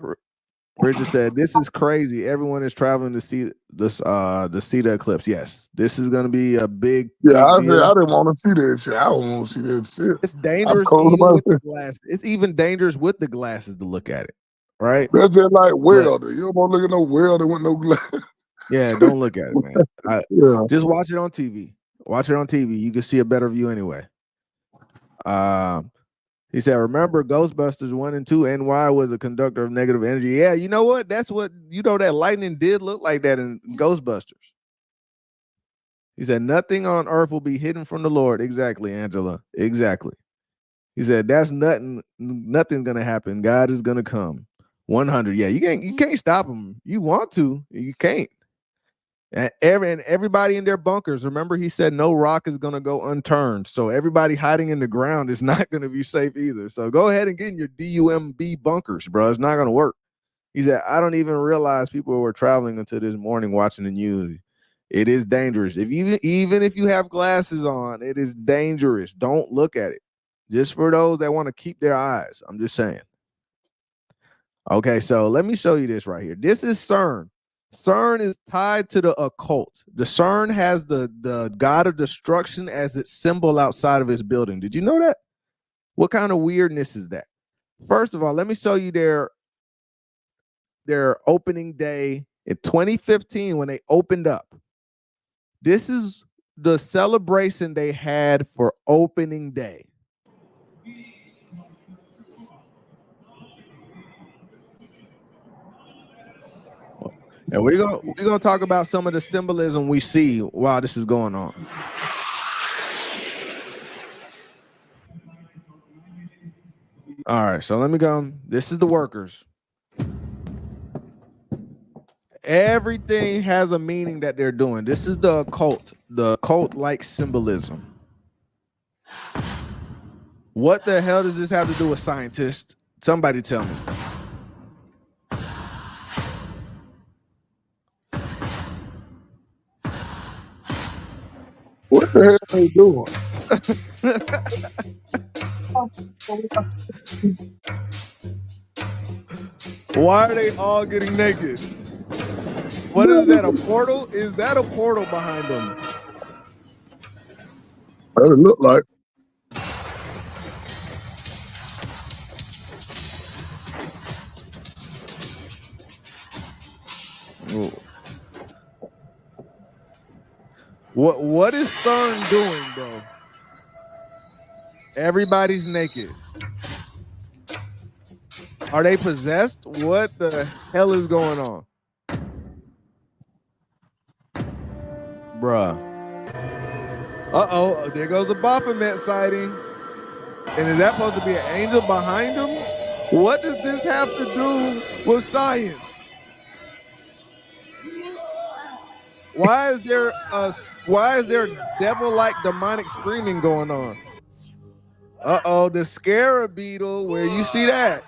Richard said, "This is crazy. Everyone is traveling to see this, the eclipse. Yes, this is going to be a big, Yeah, I big said deal. I didn't want to see that shit. I don't want to see that shit. It's dangerous even with the glasses. It's even dangerous with the glasses to look at it, right? That's just like welder. You don't want to look at no welder with no glass. Yeah, don't look at it, man. Yeah. Just watch it on TV. Watch it on TV. You can see a better view anyway. He said, remember Ghostbusters 1 and 2, NY was a conductor of negative energy. Yeah, you know what? That's what, that lightning did look like that in Ghostbusters. He said, nothing on earth will be hidden from the Lord. Exactly, Angela. Exactly. He said, that's nothing's going to happen. God is going to come. 100. Yeah, you can't stop him. You want to, you can't. And everybody in their bunkers. Remember, he said no rock is going to go unturned. So everybody hiding in the ground is not going to be safe either. So go ahead and get in your DUMB bunkers, bro. It's not going to work. He said, I don't even realize people were traveling until this morning watching the news. It is dangerous. Even if you have glasses on, it is dangerous. Don't look at it. Just for those that want to keep their eyes. I'm just saying. Okay, so let me show you this right here. This is CERN. CERN is tied to the occult. The CERN has the god of destruction as its symbol outside of its building. Did you know that? What kind of weirdness is that? First of all, let me show you their opening day in 2015 when they opened up. This is the celebration they had for opening day. And we're gonna talk about some of the symbolism we see while this is going on. All right, so let me go. This is the workers. Everything has a meaning that they're doing. This is the occult-like symbolism. What the hell does this have to do with scientists? Somebody tell me. What the hell are they doing? Why are they all getting naked? What is that, a portal? Is that a portal behind them? What it look like? Ooh. What is CERN doing, bro? Everybody's naked. Are they possessed? What the hell is going on? Bruh. Uh-oh, there goes a Baphomet sighting. And is that supposed to be an angel behind him? What does this have to do with science? Why is there devil-like demonic screaming going on? Uh-oh, the scarab beetle, where you see that?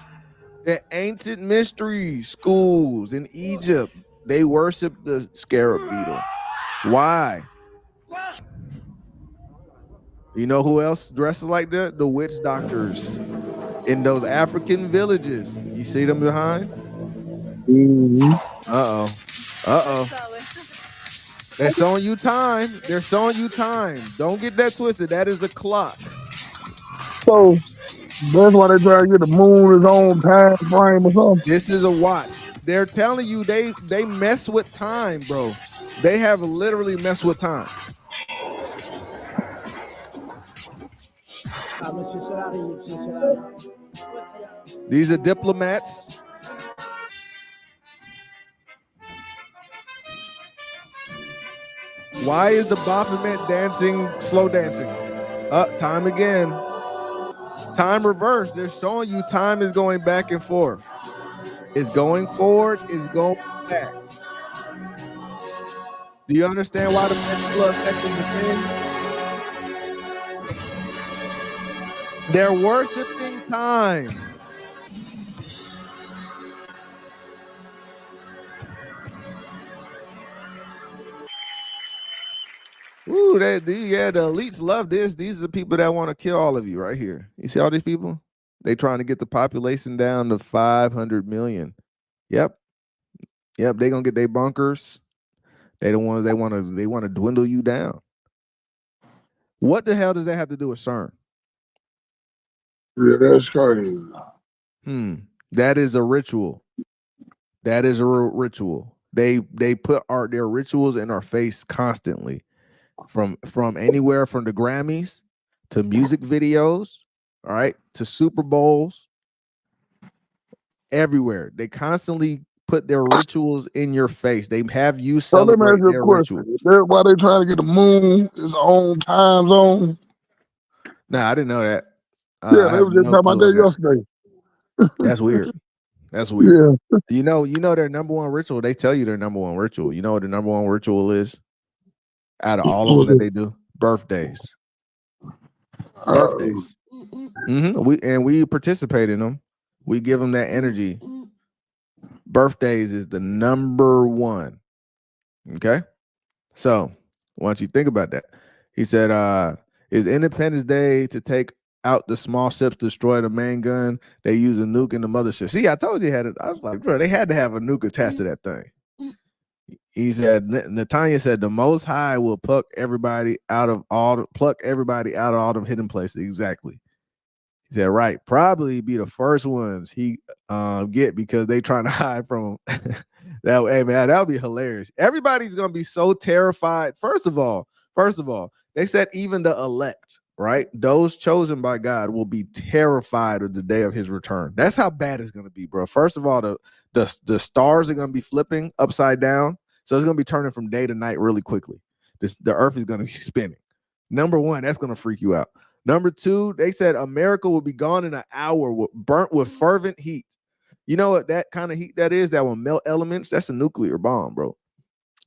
The ancient mystery schools in Egypt, they worship the scarab beetle. Why? You know who else dresses like that? The witch doctors in those African villages. You see them behind? Mm-hmm. Uh-oh. Uh-oh. They're showing you time. They're showing you time. Don't get that twisted. That is a clock. So that's why they try to get the moon its own time frame or something. This is a watch. They're telling you they mess with time, bro. They have literally messed with time. These are diplomats. Why is the Baphomet dancing, slow dancing? Time again. Time reverse. They're showing you time is going back and forth. It's going forward, it's going back. Do you understand why the Mandela effect is a thing? They're worshiping time. Ooh, the elites love this. These are the people that want to kill all of you right here. You see all these people? They trying to get the population down to 500 million. Yep. They gonna get their bunkers. They the ones they want to dwindle you down. What the hell does that have to do with CERN? Yeah, that's crazy. That is a ritual. That is a ritual. They put their rituals in our face constantly. From anywhere from the Grammys to music videos, all right, to Super Bowls, everywhere. They constantly put their rituals in your face. They have you So let me ask celebrate you a their question. rituals. Why they trying to get the moon its own time zone? Nah, I didn't know that. Yeah, I they have was just no talking about clue on that that. yesterday. That's weird. That's weird. Yeah. You know their number one ritual. They tell you their number one ritual. You know what the number one ritual is? Out of all of them that they do, birthdays. Birthdays. We participate in them. We give them that energy. Birthdays is the number one. Okay. So once you think about that, he said, is Independence Day to take out the small ships, destroy the main gun. They use a nuke in the mothership. See, I told you had it. I was like, bro, they had to have a nuke attached to that thing. He said, Netanya said, the Most High will pluck everybody out of all them hidden places. Exactly. He said, right, probably be the first ones he get because they trying to hide from him. Hey man, that would be hilarious. Everybody's gonna be so terrified. First of all, they said even the elect, right? Those chosen by God will be terrified of the day of his return. That's how bad it's gonna be, bro. First of all, the stars are gonna be flipping upside down. So it's gonna be turning from day to night really quickly. The earth is gonna be spinning. Number one, that's gonna freak you out. Number two, they said America will be gone in an hour, burnt with fervent heat. You know what that kind of heat that is? That will melt elements. That's a nuclear bomb, bro.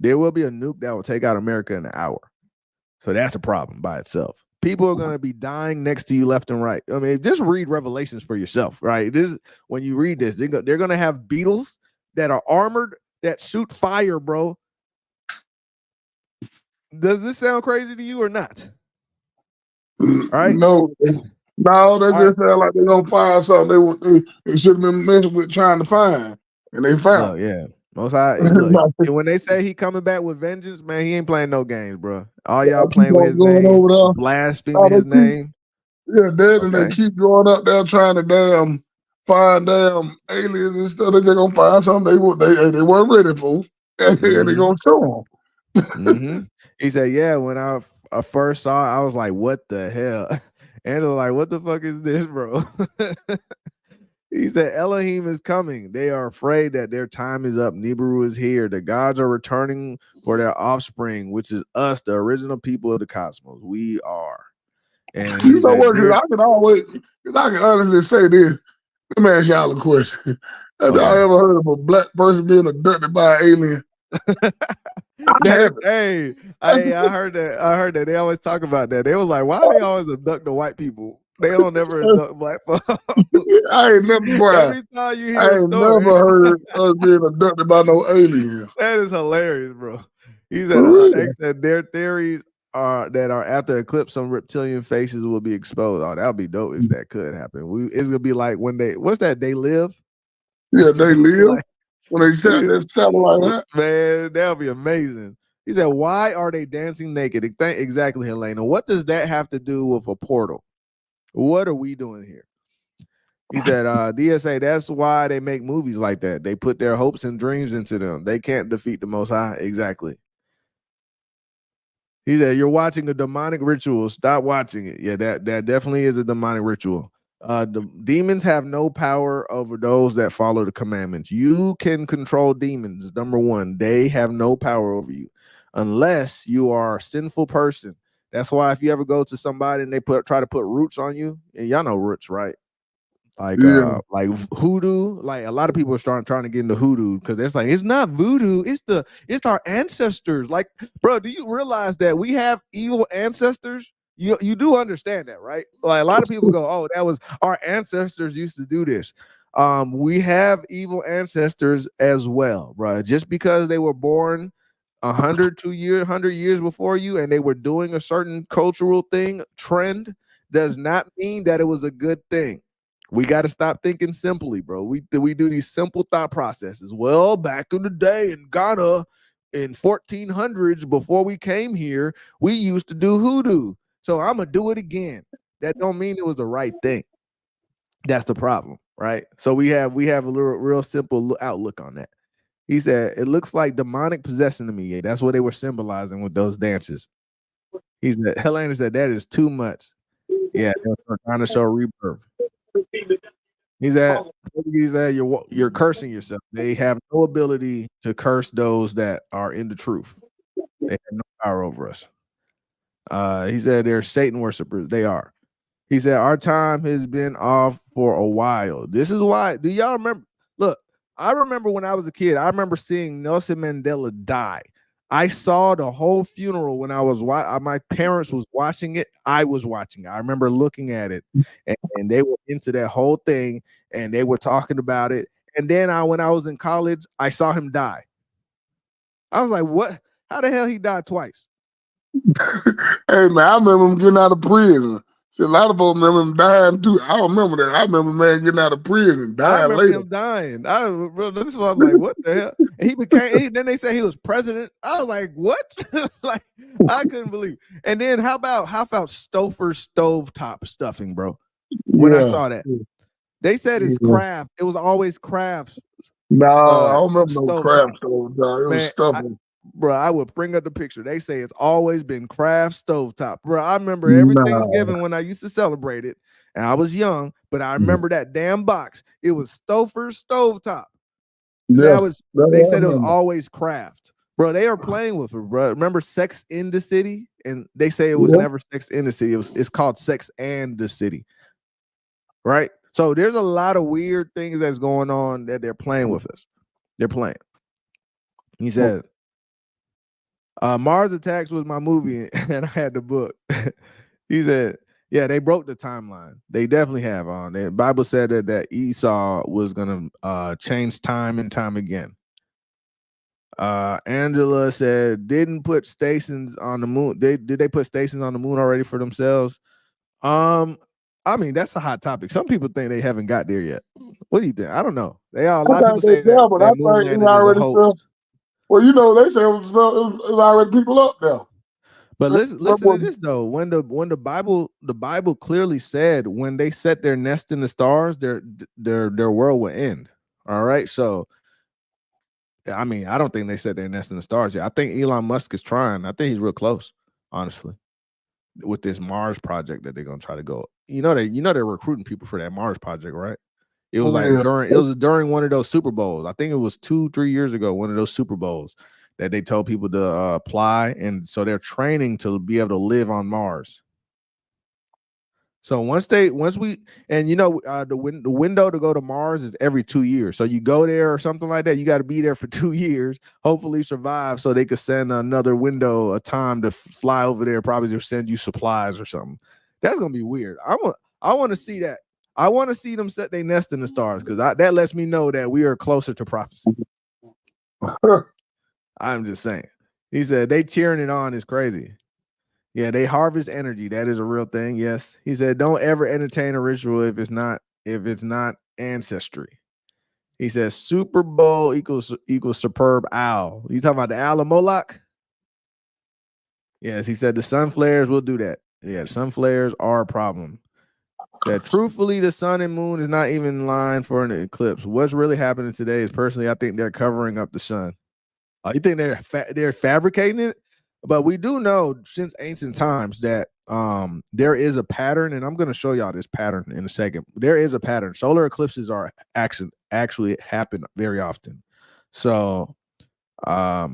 There will be a nuke that will take out America in an hour. So that's a problem by itself. People are going to be dying next to you left and right. I mean, just read Revelations for yourself, right? When you read this, they're going to have beetles that are armored that shoot fire, bro. Does this sound crazy to you or not? Right? No, they just sound like they're gonna find something they should have been messing with trying to find, and they found. Look, yeah. Most High, look, and when they say he coming back with vengeance, man, he ain't playing no games, bro. All y'all playing with his name, blaspheming his name. Yeah, and they keep going up there trying to find aliens and stuff. They're gonna find something they weren't ready for, and they gonna show them. He said, "Yeah." When I first saw it, I was like, "What the hell?" And they're like, "What the fuck is this, bro?" He said, Elohim is coming. They are afraid that their time is up. Nibiru is here. The gods are returning for their offspring, which is us, the original people of the cosmos. We are. And you know what? I can honestly say this. Let me ask y'all a question. Have y'all ever heard of a black person being abducted by an alien? I heard that. They always talk about that. They was like, why they always abduct the white people? They don't never abduct black folks. I ain't never, Every time you hear a story, never heard us being abducted by no aliens. That is hilarious, bro. He said, their theories that are after Eclipse, some reptilian faces will be exposed. Oh, that would be dope if that could happen. It's gonna be like when they live? Yeah, they live. When they shot that satellite out. Man, that would be amazing. He said, why are they dancing naked? Exactly, Helena. What does that have to do with a portal? What are we doing here? He said, DSA, that's why they make movies like that. They put their hopes and dreams into them. They can't defeat the Most High. Exactly. He said, you're watching a demonic ritual. Stop watching it. Yeah, that definitely is a demonic ritual. The demons have no power over those that follow the commandments. You can control demons. Number one, they have no power over you unless you are a sinful person. That's why if you ever go to somebody and they try to put roots on you, and y'all know roots, right? like hoodoo. Like a lot of people are trying to get into hoodoo because it's like it's not voodoo, it's our ancestors. Like, bro, do you realize that we have evil ancestors? You do understand that, right? Like a lot of people go, oh, that was our ancestors used to do this. We have evil ancestors as well, bro. Just because they were born 100 years before you and they were doing a certain cultural trend does not mean that it was a good thing. We got to stop thinking simply, bro. We do these simple thought processes. Well, back in the day in Ghana in 1400s before we came here, we used to do hoodoo. So I'm going to do it again. That don't mean it was the right thing. That's the problem, right? So we have a real simple outlook on that. He said, it looks like demonic possession to me. Yeah, that's what they were symbolizing with those dances. He said, Helena said, that is too much. Yeah, they're trying to show rebirth. He said, you're cursing yourself. They have no ability to curse those that are in the truth. They have no power over us. He said they're Satan worshipers. They are. He said, our time has been off for a while. This is why. Do y'all remember? Look, I remember when I was a kid, I remember seeing Nelson Mandela die. I saw the whole funeral when I was my parents was watching it. I was watching it. I remember looking at it, and they were into that whole thing, and they were talking about it. And then when I was in college, I saw him die. I was like, what? How the hell he died twice? Hey, man, I remember him getting out of prison. See, a lot of folks remember him dying too. I don't remember that. I remember man getting out of prison, dying later. Him dying. This was like, what the hell? And he became. Then they say he was president. I was like, what? Like, I couldn't believe it. And then how about Stouffer's stovetop stuffing, bro? When I saw that, they said it's Kraft. It was always Kraft. No, I don't remember no Kraft stove. It was stuffing. Bro, I would bring up the picture. They say it's always been Kraft stovetop. Bro, I remember every Thanksgiving when I used to celebrate it, and I was young, but I remember that damn box. It was Stouffer's stovetop. They said it was always Kraft. Bro, they are playing with it, bro. Remember Sex in the City? And they say it was never Sex in the City. It's called Sex and the City. Right? So there's a lot of weird things that's going on that they're playing with us. They're playing. He said, Mars Attacks was my movie, and I had the book. He said, yeah, they broke the timeline. They definitely have. The Bible said that Esau was going to change time and time again. Angela said, didn't put stations on the moon. Did they put stations on the moon already for themselves? I mean, that's a hot topic. Some people think they haven't got there yet. What do you think? I don't know. A lot of people say that moon landing is a hoax. Well, you know, they say it was already people up there. But listen to this though. When the Bible clearly said when they set their nest in the stars, their world will end. All right. So I mean, I don't think they set their nest in the stars yet. I think Elon Musk is trying. I think he's real close, honestly, with this Mars project that they're gonna try to go. They're recruiting people for that Mars project, right? It was during one of those Super Bowls. I think it was 2-3 years ago, one of those Super Bowls that they told people to apply, and so they're training to be able to live on Mars. So the window to go to Mars is every 2 years. So you go there or something like that, you got to be there for 2 years, hopefully survive, so they could send another window of time to fly over there, probably to send you supplies or something. That's gonna be weird. I want to see that. I want to see them set their nest in the stars because that lets me know that we are closer to prophecy. I'm just saying. He said they cheering it on is crazy. Yeah, they harvest energy. That is a real thing. Yes. He said, don't ever entertain a ritual if it's not ancestry. He says Super Bowl equals superb owl. You talking about the owl of Moloch? Yes, he said the sun flares will do that. Yeah, sun flares are a problem. That truthfully, the sun and moon is not even in line for an eclipse. What's really happening today is personally, I think they're covering up the sun. You think they're fabricating it? But we do know since ancient times that there is a pattern, and I'm going to show y'all this pattern in a second. There is a pattern. Solar eclipses are actually happen very often. So I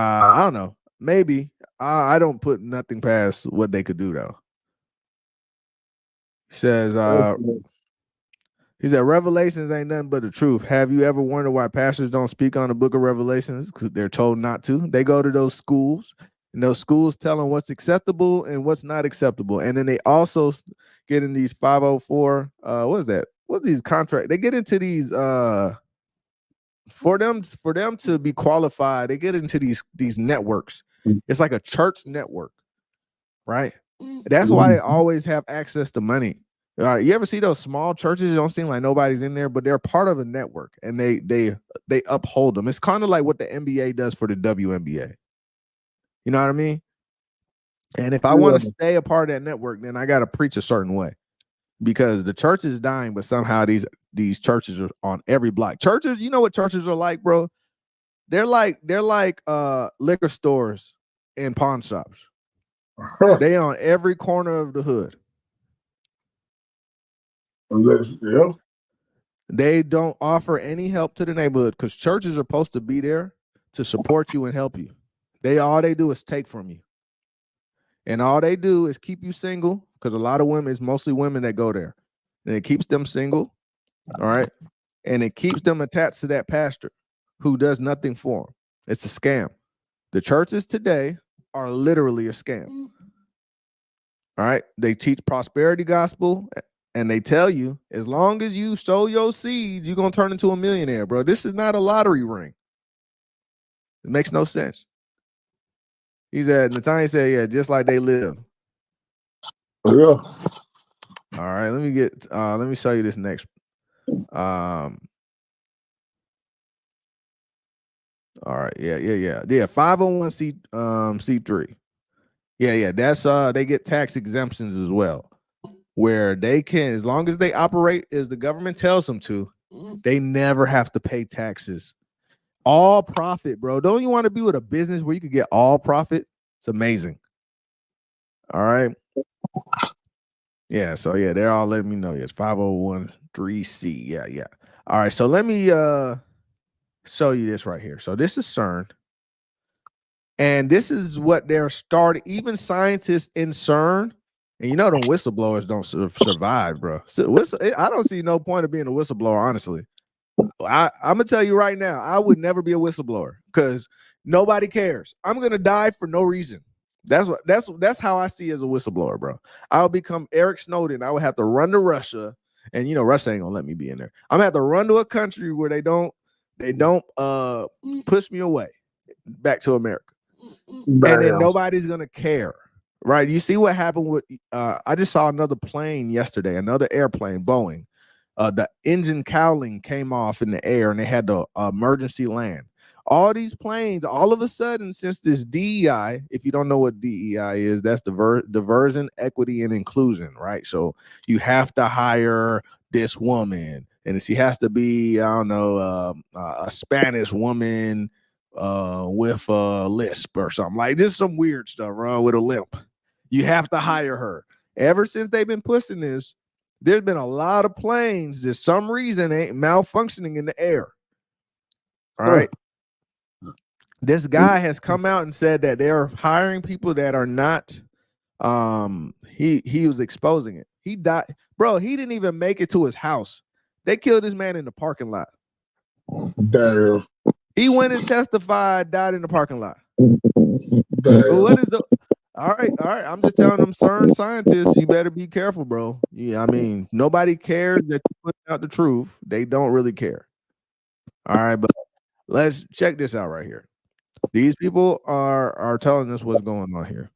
don't know. Maybe I don't put nothing past what they could do though. Says He said, Revelations ain't nothing but the truth. Have you ever wondered why pastors don't speak on the book of Revelations? Because they're told not to. They go to those schools, and those schools tell them what's acceptable and what's not acceptable. And then they also get in these 504, what is that? What's these contracts? They get into these, for them to be qualified, they get into these networks. It's like a church network, right? That's why they always have access to money. All right, you ever see those small churches? It don't seem like nobody's in there, but they're part of a network, and they uphold them. It's kind of like what the NBA does for the WNBA. You know what I mean? And if I want to stay a part of that network, then I got to preach a certain way, because the church is dying, but somehow these churches are on every block. Churches, you know what churches are like, bro? They're like liquor stores and pawn shops. They on every corner of the hood. Yeah. They don't offer any help to the neighborhood, because churches are supposed to be there to support you and help you. All they do is take from you. And all they do is keep you single, because a lot of women, it's mostly women that go there. And it keeps them single, all right? And it keeps them attached to that pastor who does nothing for them. It's a scam. The churches today are literally a scam. All right? They teach prosperity gospel, and they tell you, as long as you sow your seeds, you're going to turn into a millionaire, bro. This is not a lottery ring. It makes no sense. He said, Nathaniel said, yeah, just like they live. Yeah. All right, let me show you this next. All right, yeah. 501c3. Yeah, that's they get tax exemptions as well, where they can, as long as they operate as the government tells them to, they never have to pay taxes. All profit, bro. Don't you want to be with a business where you could get all profit? It's amazing. All right. Yeah, so yeah, they're all letting me know. Yes, 501(c). Yeah. All right, so let me show you this right here. So this is CERN. And this is what they're starting, even scientists in CERN. And you know, them whistleblowers don't survive, bro. So I don't see no point of being a whistleblower, honestly. I'm gonna tell you right now, I would never be a whistleblower, because nobody cares. I'm gonna die for no reason. That's how I see as a whistleblower, bro. I'll become Eric Snowden. I would have to run to Russia, and you know, Russia ain't gonna let me be in there. I'm gonna have to run to a country where they don't push me away back to America. Damn. And then nobody's gonna care. Right? You see what happened with I just saw another plane yesterday, another airplane, Boeing. The engine cowling came off in the air, and they had to emergency land. All these planes, all of a sudden, since this DEI, if you don't know what DEI is, that's diversion, equity, and inclusion, right? So you have to hire this woman, and she has to be, I don't know, a Spanish woman with a lisp or something, like just some weird stuff, with a limp. You have to hire her. Ever since they've been pushing this, there's been a lot of planes that some reason ain't malfunctioning in the air. All right. This guy has come out and said that they're hiring people that are not. He was exposing it. He died, bro. He didn't even make it to his house. They killed this man in the parking lot. Damn. He went and testified, died in the parking lot. Damn. What is the? All right. I'm just telling them, CERN scientists, you better be careful, bro. Yeah, I mean, nobody cares that you put out the truth. They don't really care. All right, but let's check this out right here. These people are telling us what's going on here.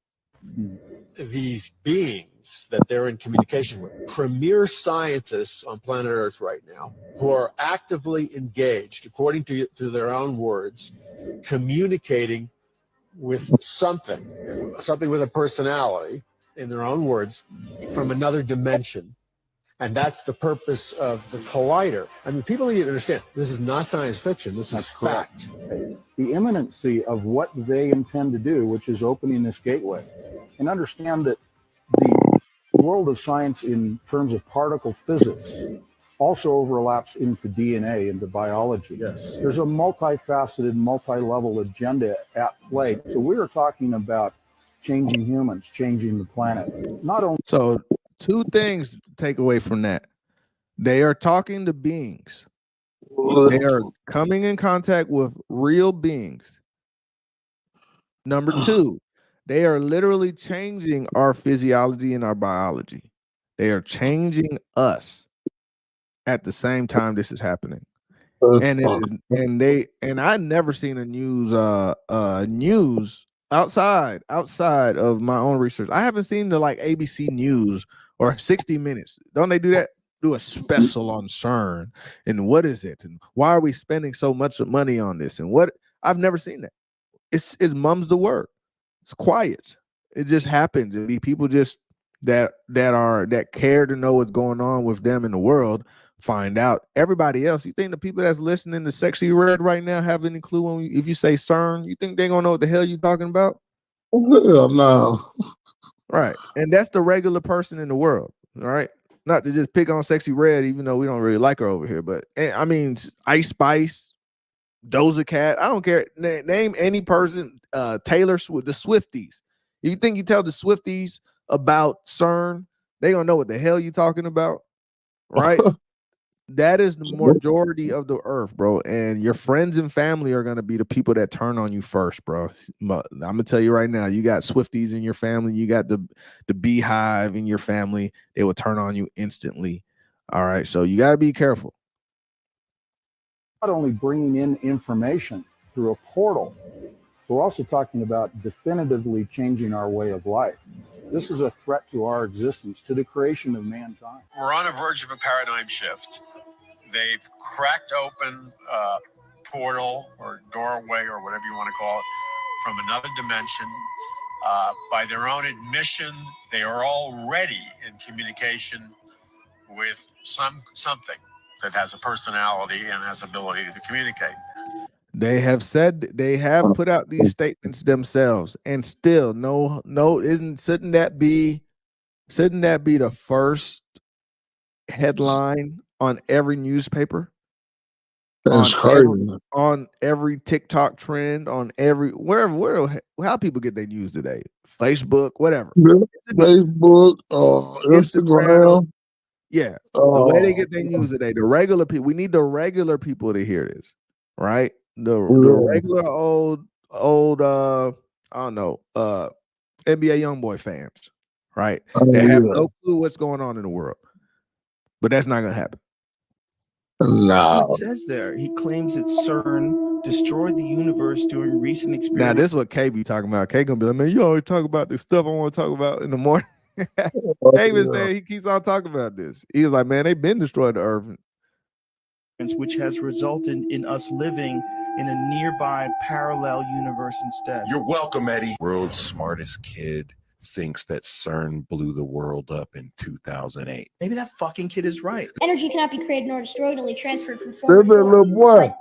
These beings that they're in communication with, premier scientists on planet Earth right now, who are actively engaged, according to their own words, communicating with something with a personality, in their own words, from another dimension. And that's the purpose of the collider. I mean, people need to understand, this is not science fiction, this is fact. The imminency of what they intend to do, which is opening this gateway. And understand that the world of science in terms of particle physics also overlaps into DNA, into biology. Yes. There's a multifaceted, multi-level agenda at play. So we are talking about changing humans, changing the planet. Not only So two things to take away from that. They are talking to beings. They are coming in contact with real beings. Number two, they are literally changing our physiology and our biology. They are changing us at the same time this is happening. And it is, and I never seen a news news outside of my own research. I haven't seen the like ABC News or 60 Minutes. Don't they do that? Do a special on CERN and what is it and why are we spending so much money on this and what? I've never seen that. It's mum's the word. It's quiet. It just happens. It be people just that care to know what's going on with them in the world find out. Everybody else, you think the people that's listening to Sexy Red right now have any clue if you say CERN? You think they're gonna know what the hell you talking about? Hell no. Right, and that's the regular person in the world. All right, not to just pick on Sexy Red, even though we don't really like her over here. But I mean, Ice Spice, Doja Cat, I don't care. Name any person. Taylor Swift, the Swifties. If you think you tell the Swifties about CERN, they gonna know what the hell you talking about, right? That is the majority of the earth, bro. And your friends and family are gonna be the people that turn on you first, bro. I'm gonna tell you right now, you got Swifties in your family, you got the Beehive in your family, they will turn on you instantly. All right, so you gotta be careful. Not only bringing in information through a portal, we're also talking about definitively changing our way of life. This is a threat to our existence, to the creation of mankind. We're on the verge of a paradigm shift. They've cracked open a portal or doorway or whatever you want to call it from another dimension. By their own admission, they are already in communication with something that has a personality and has ability to communicate. They have put out these statements themselves, and still no, shouldn't that be the first headline on every newspaper? That's crazy. On every TikTok trend, on every where how people get their news today? Facebook, whatever. Facebook, Instagram. Yeah, the way they get their news today. The regular people. We need the regular people to hear this, right? The regular old I don't know NBA YoungBoy fans, right? They have no clue what's going on in the world, but that's not gonna happen. No. It says there he claims that CERN destroyed the universe during recent Now experiments. this is what K be talking about. K gonna be like, man, you always talk about this stuff I want to talk about in the morning. K been saying he keeps on talking about this. He was like, man, they've been destroyed the earth, which has resulted in us living in a nearby parallel universe instead. You're welcome, Eddie. World's smartest kid thinks that CERN blew the world up in 2008. Maybe that fucking kid is right. Energy cannot be created nor destroyed, only transferred from form to form. Little boy. But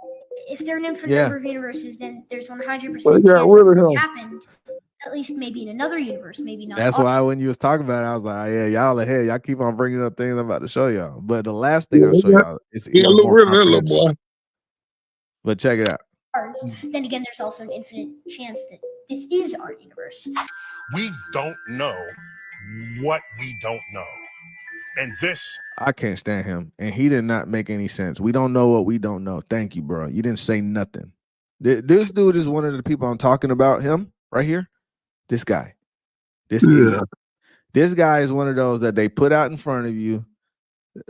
if there are an infinite number of universes, then there's 100% chance rid of this him. happened. At least maybe in another universe, maybe not. That's why when you was talking about it, I was like, yeah, y'all ahead. Y'all keep on bringing up things I'm about to show y'all. But the last thing I'll show y'all is even more comprehensive. But check it out. Then again, there's also an infinite chance that this is our universe. We don't know what we don't know. And this, I can't stand him. And he did not make any sense. We don't know what we don't know. Thank you, bro. You didn't say nothing. This dude is one of the people I'm talking about, him right here. This guy. This guy is one of those that they put out in front of you.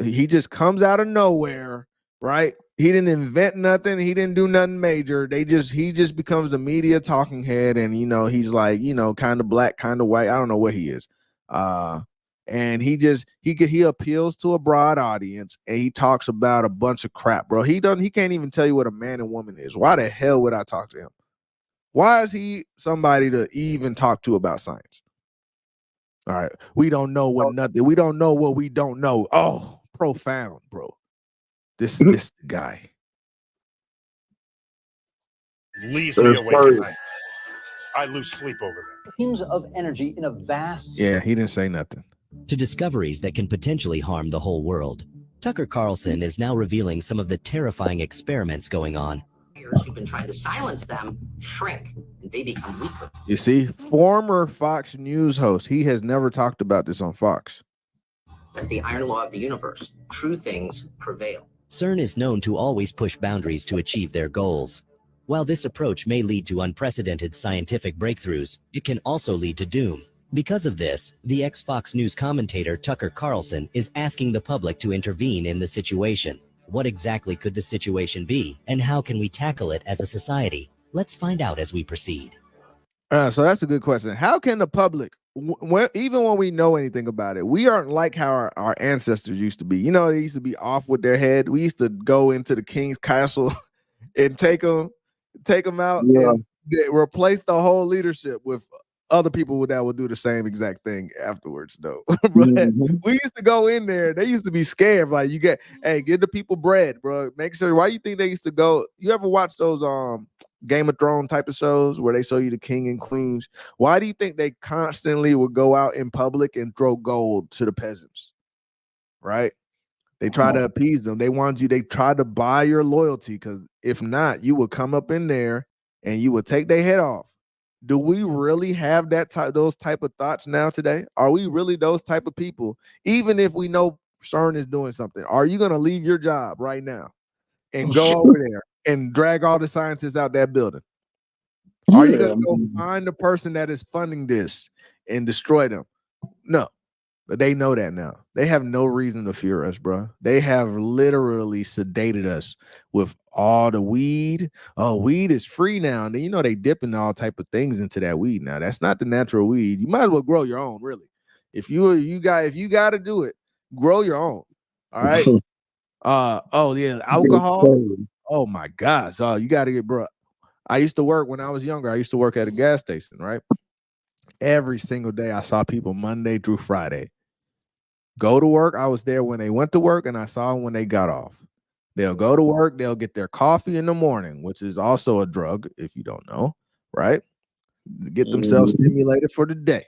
He just comes out of nowhere, right? He didn't invent nothing. He didn't do nothing major. He just becomes the media talking head, and he's like, kind of black, kind of white. I don't know what he is. And he appeals to a broad audience, and he talks about a bunch of crap, bro. He can't even tell you what a man and woman is. Why the hell would I talk to him? Why is he somebody to even talk to about science? All right, we don't know what nothing. We don't know what we don't know. Oh, profound, bro. This guy leaves me awake at night. I lose sleep over that. Streams of energy in a vast. Yeah, he didn't say nothing. To discoveries that can potentially harm the whole world, Tucker Carlson is now revealing some of the terrifying experiments going on. Who've been trying to silence them shrink and they become weaker. You see, former Fox News host, he has never talked about this on Fox. That's the iron law of the universe. True things prevail. CERN is known to always push boundaries to achieve their goals. While this approach may lead to unprecedented scientific breakthroughs, it can also lead to doom. Because of this, the ex-Fox News commentator Tucker Carlson is asking the public to intervene in the situation. What exactly could the situation be, and how can we tackle it as a society? Let's find out as we proceed. So that's a good question. How can the public, even when we know anything about it, we aren't like how our ancestors used to be. You know, they used to be off with their head. We used to go into the king's castle and take them out and replace the whole leadership with other people that would do the same exact thing afterwards, though. But we used to go in there. They used to be scared. Like, give the people bread, bro. Make sure. Why you think they used to go? You ever watch those Game of Thrones type of shows where they show you the king and queens? Why do you think they constantly would go out in public and throw gold to the peasants? Right? They try to appease them. They try to buy your loyalty, because if not, you would come up in there and you would take their head off. Do we really have those type of thoughts now today? Are we really those type of people? Even if we know CERN is doing something, are you going to leave your job right now and go over there and drag all the scientists out that building? Are you going to go find the person that is funding this and destroy them? No. But they know that now. They have no reason to fear us, bro. They have literally sedated us with all the weed. Oh, weed is free now. And then, they dipping all type of things into that weed now. That's not the natural weed. You might as well grow your own, really. If you got to do it, grow your own. All right. Alcohol. Oh my gosh. Oh, you got to get, bro. I used to work when I was younger. I used to work at a gas station, right? Every single day I saw people Monday through Friday go to work. I was there when they went to work, and I saw them when they got off. They'll go to work. They'll get their coffee in the morning, which is also a drug, if you don't know, right? Get themselves stimulated for the day.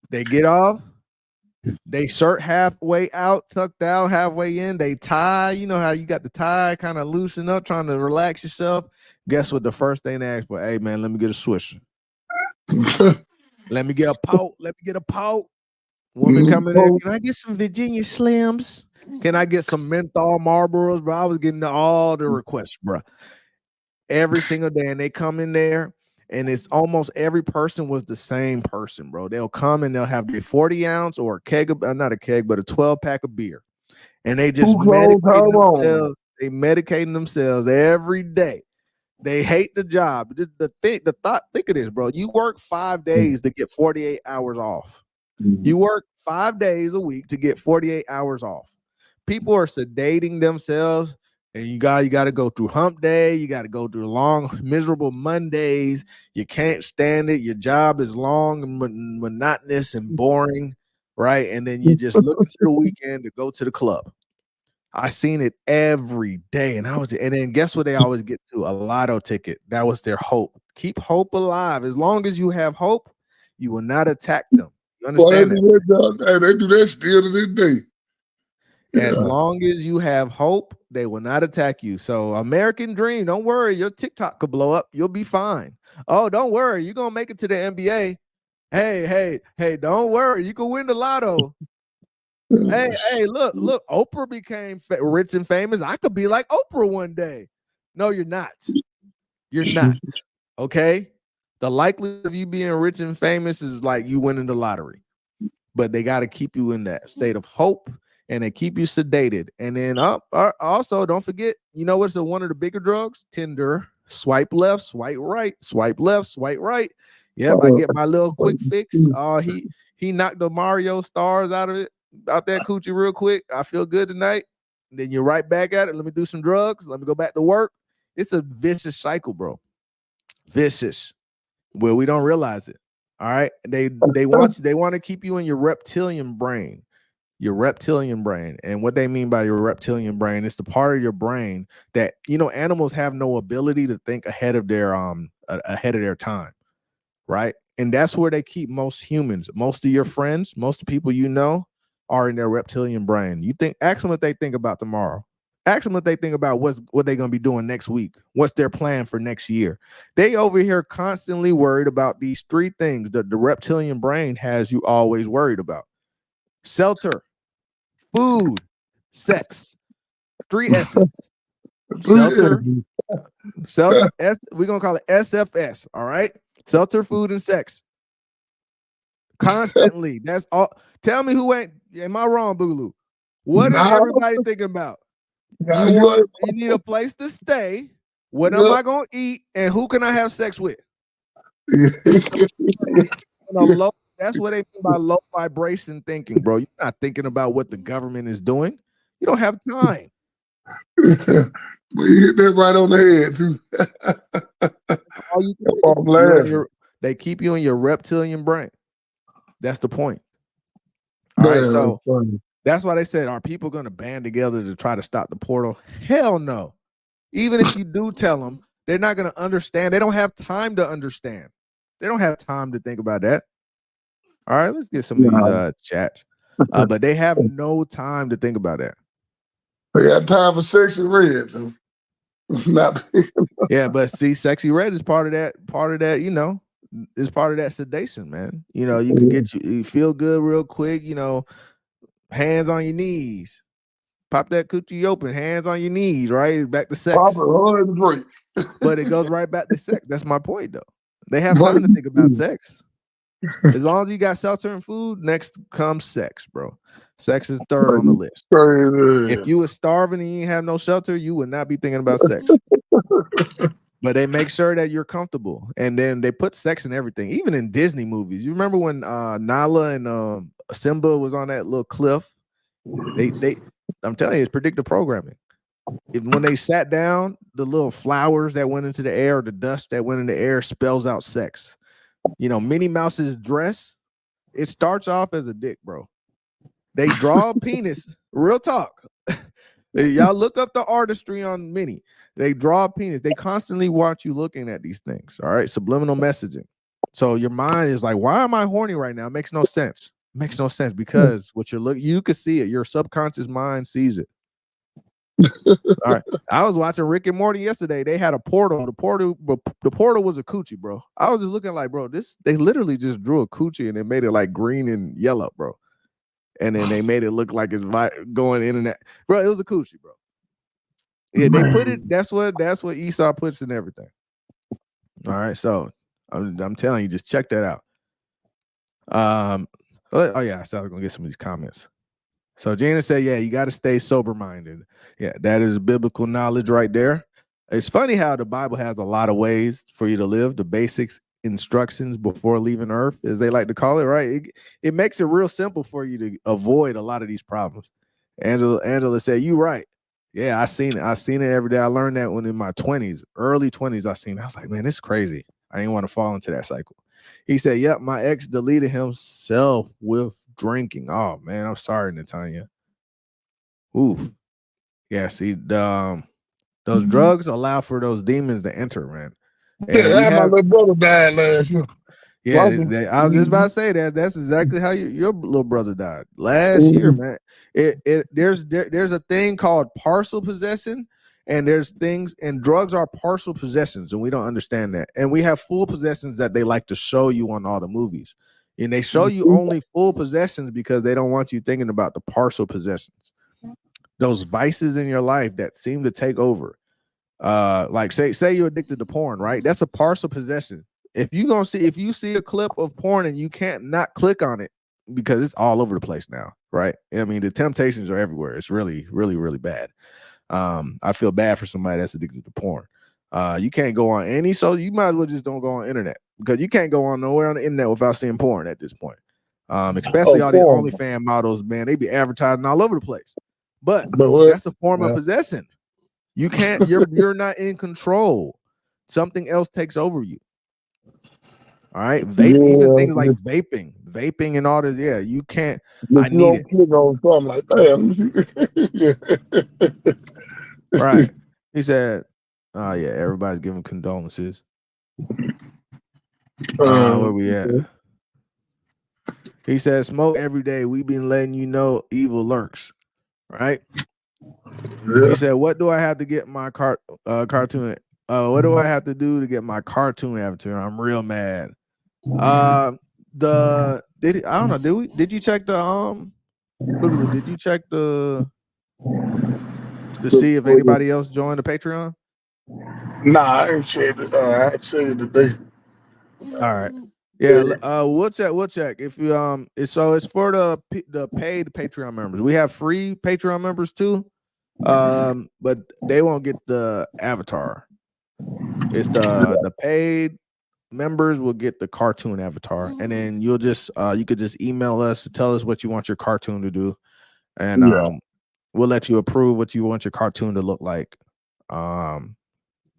They get off. They shirt halfway out, tucked out, halfway in. They tie. You know how you got the tie kind of loosen up, trying to relax yourself. Guess what? The first thing they ask for, hey, man, let me get a swisher. Let me get a pout. Let me get a pout. Woman coming in, can I get some Virginia Slims? Can I get some menthol Marlboros, bro? I was getting all the requests, bro. Every single day, and they come in there, and it's almost every person was the same person, bro. They'll come and they'll have the 40 ounce or a keg of, not a keg, but a 12 pack of beer, and they just medicating themselves every day. They hate the job. Think of this, bro. You work 5 days to get 48 hours off. You work 5 days a week to get 48 hours off. People are sedating themselves, and you got to go through hump day. You got to go through long, miserable Mondays. You can't stand it. Your job is long and monotonous and boring, right? And then you just look into the weekend to go to the club. I seen it every day, and then guess what they always get to? A lotto ticket. That was their hope. Keep hope alive. As long as you have hope, you will not attack them. You understand that? They do that still to this day. As long as you have hope, they will not attack you. So, American dream, don't worry. Your TikTok could blow up. You'll be fine. Oh, don't worry. You're going to make it to the NBA. Hey, don't worry. You can win the lotto. Hey, look. Oprah became rich and famous. I could be like Oprah one day. No, you're not. You're not. Okay? The likelihood of you being rich and famous is like you winning the lottery. But they got to keep you in that state of hope, and they keep you sedated. And then also, don't forget, you know what's one of the bigger drugs? Tinder. Swipe left, swipe right, swipe left, swipe right. Yep, I get my little quick fix. He knocked the Mario stars out that coochie real quick. I feel good tonight. And then you're right back at it. Let me do some drugs. Let me go back to work. It's a vicious cycle, bro. Vicious. Well, we don't realize it. All right. They want to keep you in your reptilian brain. Your reptilian brain. And what they mean by your reptilian brain is the part of your brain that, animals have no ability to think ahead of their time. Right. And that's where they keep most humans. Most of your friends, most of the people you know are in their reptilian brain. Ask them what they think about tomorrow. Ask them what they think about what they're going to be doing next week. What's their plan for next year? They over here constantly worried about these three things that the reptilian brain has you always worried about. Shelter. food, sex. 3 S's. Shelter. Shelter. We're gonna call it SFS. All right. Shelter, food, and sex. Constantly. That's all. Tell me who ain't. Am I wrong, Bulu? What is everybody thinking about? You need a place to stay. What am I gonna eat? And who can I have sex with? That's what they mean by low vibration thinking, bro. You're not thinking about what the government is doing. You don't have time. But you hit that right on the head, too. All you do is they keep you in your reptilian brain. That's the point. All right, so that's why they said, are people going to band together to try to stop the portal? Hell no. Even if you do tell them, they're not going to understand. They don't have time to understand. They don't have time to think about that. All right, let's get some of these chats. But they have no time to think about that. They got time for Sexy Red, though. Yeah, but see, Sexy Red is part of that, you know, is part of that sedation, man. You know, you can get you feel good real quick, you know, hands on your knees. Pop that coochie open, hands on your knees, right? Back to sex. But it goes right back to sex. That's my point, though. They have time to think about sex. As long as you got shelter and food, next comes sex, bro. Sex is third on the list. If you were starving and you didn't have no shelter, you would not be thinking about sex. But they make sure that you're comfortable, and then they put sex in everything, even in Disney movies. You remember when Nala and Simba was on that little cliff? I'm telling you, it's predictive programming. When they sat down, the little flowers that went into the air, the dust that went in the air, spells out sex. You know, Minnie Mouse's dress, it starts off as a dick, bro. They draw a penis. Real talk. Y'all look up the artistry on Minnie. They draw a penis. They constantly watch you looking at these things. All right. Subliminal messaging. So your mind is like, why am I horny right now? It makes no sense. It makes no sense because what you're looking, you can see it. Your subconscious mind sees it. All right. I was watching Rick and Morty yesterday. They had a portal. The portal was a coochie, bro. I was just looking like, bro, they literally just drew a coochie and they made it like green and yellow, bro. And then they made it look like it's going in and that. Bro, it was a coochie, bro. Yeah, they put it. That's what Esau puts in everything. All right, so I'm telling you, just check that out. Oh yeah, so I was gonna get some of these comments. So Gina said, yeah, you got to stay sober-minded. Yeah, that is biblical knowledge right there. It's funny how the Bible has a lot of ways for you to live. The basics instructions before leaving Earth, as they like to call it, right? It makes it real simple for you to avoid a lot of these problems. Angela said, you right. Yeah, I seen it every day. I learned that when in my 20s, early 20s, I seen it. I was like, man, this is crazy. I didn't want to fall into that cycle. He said, yep, my ex deleted himself with drinking. Oh man, I'm sorry, Natanya. Oof. Yeah, see, those drugs allow for those demons to enter, man. And my little brother died last year. Yeah, I was just about to say that. That's exactly how your little brother died last year, man. There's a thing called partial possession, and there's things, and drugs are partial possessions, and we don't understand that. And we have full possessions that they like to show you on all the movies, and they show you only full possessions because they don't want you thinking about the partial possessions, those vices in your life that seem to take over. Like say you're addicted to porn, right? That's a partial possession. If you see a clip of porn and you can't not click on it because it's all over the place now, right? I mean, the temptations are everywhere. It's really, really, really bad. I feel bad for somebody that's addicted to porn. You can't go on any, so you might as well just don't go on internet because you can't go on nowhere on the internet without seeing porn at this point. Especially all the OnlyFans models, man, they be advertising all over the place. But that's a form of possession. You can't, you're not in control. Something else takes over you. All right, even things like vaping and all this. Yeah, you can't. I need it. Click on something like, damn. Right. He said, "Oh yeah, everybody's giving condolences." Where we at? He said, "Smoke every day. We've been letting you know evil lurks." Right. Yeah. He said, "What do I have to get my cartoon? What do I have to do to get my cartoon avatar? I'm real mad." I don't know. Did you check the Boogaloo, did you check to see if anybody else joined the Patreon? Nah, I ain't checked it. I ain't checked it today. All right. Yeah, we'll check. We'll check. If you it's for the paid Patreon members. We have free Patreon members too. But they won't get the avatar. It's the paid members will get the cartoon avatar, and then you'll just you could just email us to tell us what you want your cartoon to do, and we'll let you approve what you want your cartoon to look like.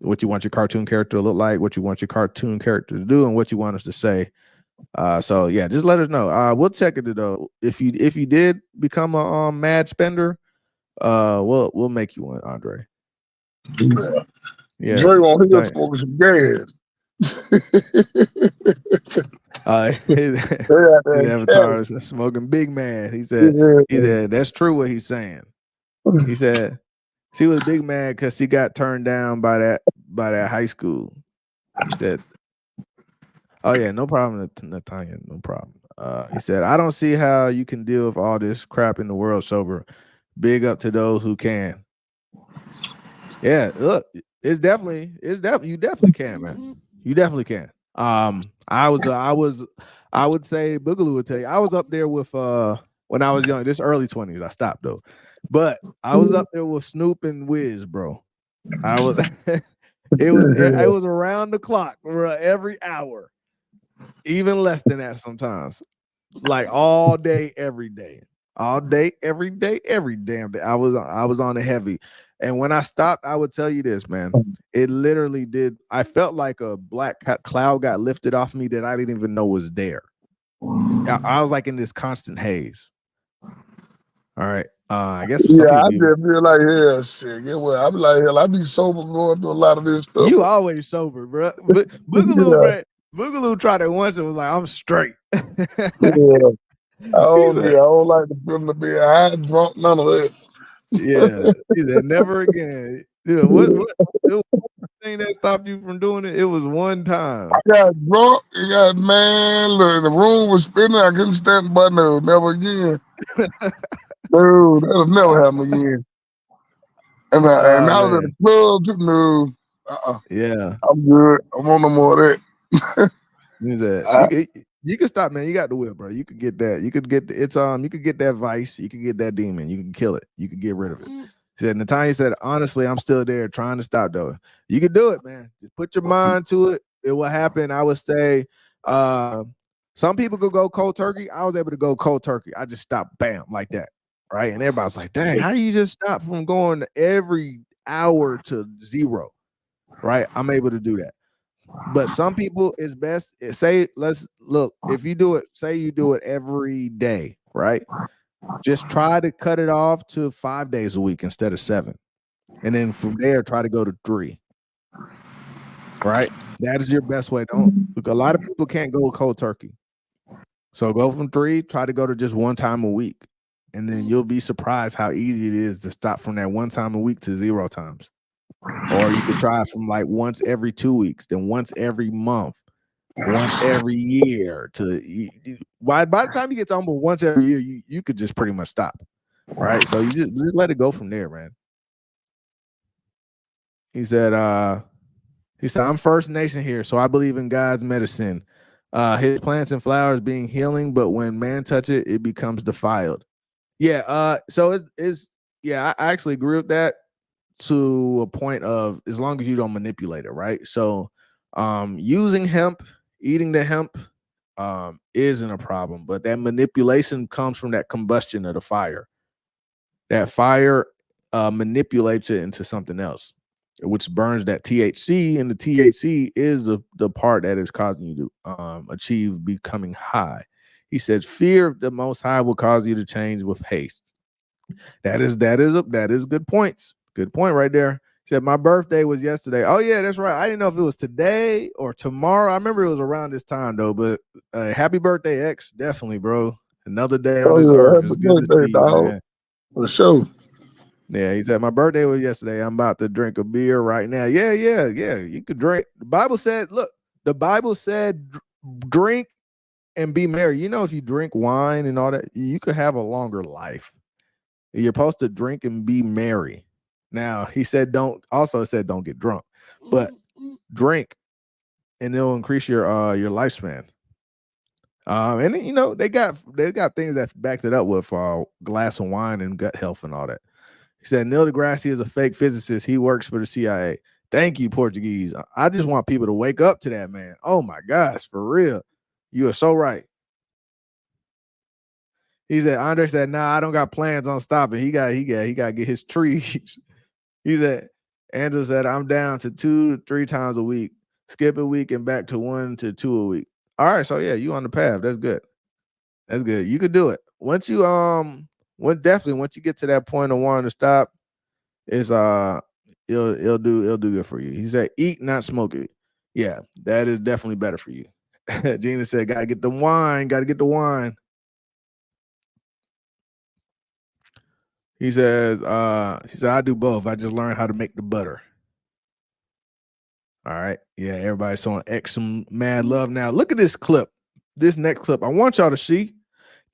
What you want your cartoon character to look like, what you want your cartoon character to do, and what you want us to say. So yeah, just let us know. We'll check it though. If you did become a mad spender, we'll make you one, Andre. Yeah. Dre on here smoking some gas. His avatar is smoking big man. He said that's true what he's saying. He said she was big mad because she got turned down by that high school. He said, "Oh yeah, no problem, Natanya, no problem." He said, "I don't see how you can deal with all this crap in the world sober. Big up to those who can." Yeah, look, it's definitely you definitely can, man. You definitely can. I would say Boogaloo would tell you I was up there with when I was young, this early 20s. I stopped though. But I was up there with Snoop and Wiz, bro. I was it was around the clock, bro, every hour. Even less than that sometimes. Like all day, every day. All day, every day, every damn day. I was on the heavy. And when I stopped, I would tell you this, man. It literally did. I felt like a black cloud got lifted off me that I didn't even know was there. I was like in this constant haze. All right. I guess for some I people, just feel like hell shit. Yeah, well, I be like hell. I be sober going through a lot of this stuff. you always sober, bro. But Boogaloo tried it once and was like, I'm straight. Yeah. I don't like the feeling of being high, drunk, none of that. Yeah, he said never again. Yeah, what it was one thing that stopped you from doing it? It was one time. I got drunk. Man, look, the room was spinning. I couldn't stand by no, never again. Dude, that'll never happen again. And I was at the club too. No, Yeah, I'm good. I want no more of that. He said, you can stop, man. You got the whip, bro. You could get that. You could get you could get that vice. You could get that demon. You can kill it. You could get rid of it. He said, Natanya said, honestly, I'm still there trying to stop though. You could do it, man. Just put your mind to it. It will happen. I would say some people could go cold turkey. I was able to go cold turkey. I just stopped, bam, like that. Right. And everybody's like, dang, how do you just stop from going every hour to 0? Right. I'm able to do that. But some people it's best let's look, if you do it, say you do it every day, right? Just try to cut it off to 5 days a week instead of 7. And then from there, try to go to 3. Right? That is your best way. Look, a lot of people can't go cold turkey. So go from 3, try to go to just 1 time a week. And then you'll be surprised how easy it is to stop from that 1 time a week to 0 times. Or you could try from like once every 2 weeks, then once every month, once every year. By the time you get to almost once every year, you could just pretty much stop, right? So you just let it go from there, man. He said, I'm First Nation here, so I believe in God's medicine. His plants and flowers being healing, but when man touch it, it becomes defiled. Yeah, so it's I actually agree with that. To a point of as long as you don't manipulate it, right? So using hemp, eating the hemp isn't a problem, but that manipulation comes from that combustion of the fire. That fire manipulates it into something else, which burns that THC, and the THC is the part that is causing you to achieve becoming high. He said, fear of the Most High will cause you to change with haste. That is good points. Good point right there. He said, my birthday was yesterday. Oh, yeah, that's right. I didn't know if it was today or tomorrow. I remember it was around this time, though. But happy birthday, X. Definitely, bro. Another day on this earth. It's good to see you, man. For sure. Yeah, he said, my birthday was yesterday. I'm about to drink a beer right now. Yeah. You could drink. The Bible said, drink and be merry. You know, if you drink wine and all that, you could have a longer life. You're supposed to drink and be merry. Now, he said don't get drunk, but drink and it'll increase your lifespan. And you know, they got things that backed it up with glass of wine and gut health and all that. He said Neil deGrasse is a fake physicist. He works for the CIA. Thank you, Portuguese. I just want people to wake up to that, man. Oh my gosh, for real. You are so right. He said, Andre said, nah, I don't got plans on stopping. He got to get his trees. He said, Angela said, I'm down to 2 to 3 times a week. Skip a week and back to 1 to 2 a week. All right, so yeah, you on the path. That's good. That's good. You could do it. Once you once you get to that point of wanting to stop, it's it'll do good for you. He said, eat, not smoke it. Yeah, that is definitely better for you. Gina said, gotta get the wine. He says, she said, I do both. I just learned how to make the butter. All right. Yeah, everybody's showing X some mad love now. Look at this clip. This next clip. I want y'all to see.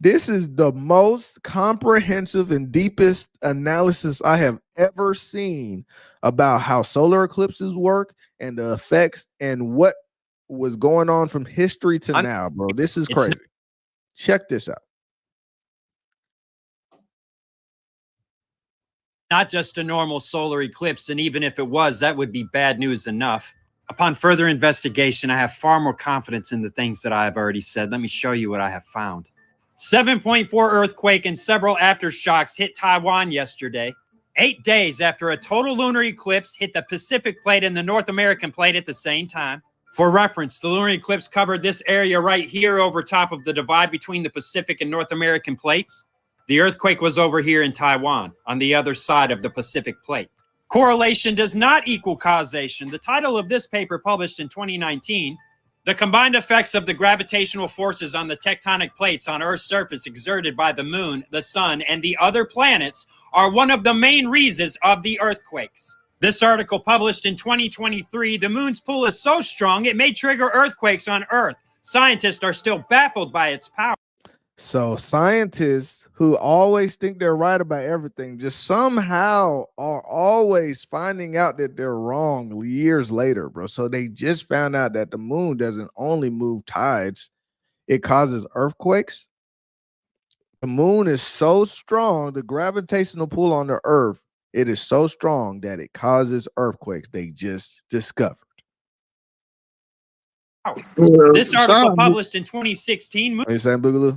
This is the most comprehensive and deepest analysis I have ever seen about how solar eclipses work and the effects and what was going on from history to now, bro. This is crazy. Check this out. Not just a normal solar eclipse, and even if it was, that would be bad news enough. Upon further investigation, I have far more confidence in the things that I have already said. Let me show you what I have found. 7.4 earthquake and several aftershocks hit Taiwan yesterday, 8 days after a total lunar eclipse hit the Pacific plate and the North American plate at the same time. For reference, the lunar eclipse covered this area right here over top of the divide between the Pacific and North American plates. The earthquake was over here in Taiwan, on the other side of the Pacific plate. Correlation does not equal causation. The title of this paper, published in 2019, The Combined Effects of the Gravitational Forces on the Tectonic Plates on Earth's Surface Exerted by the Moon, the Sun, and the Other Planets, are one of the main reasons of the earthquakes. This article, published in 2023, the Moon's pull is so strong it may trigger earthquakes on Earth. Scientists are still baffled by its power. So scientists who always think they're right about everything just somehow are always finding out that they're wrong years later, bro. So they just found out that the moon doesn't only move tides, it causes earthquakes. The moon is so strong, the gravitational pull on the earth, it is so strong that it causes earthquakes. They just discovered. This article, published in 2016. What are you saying, Boogaloo?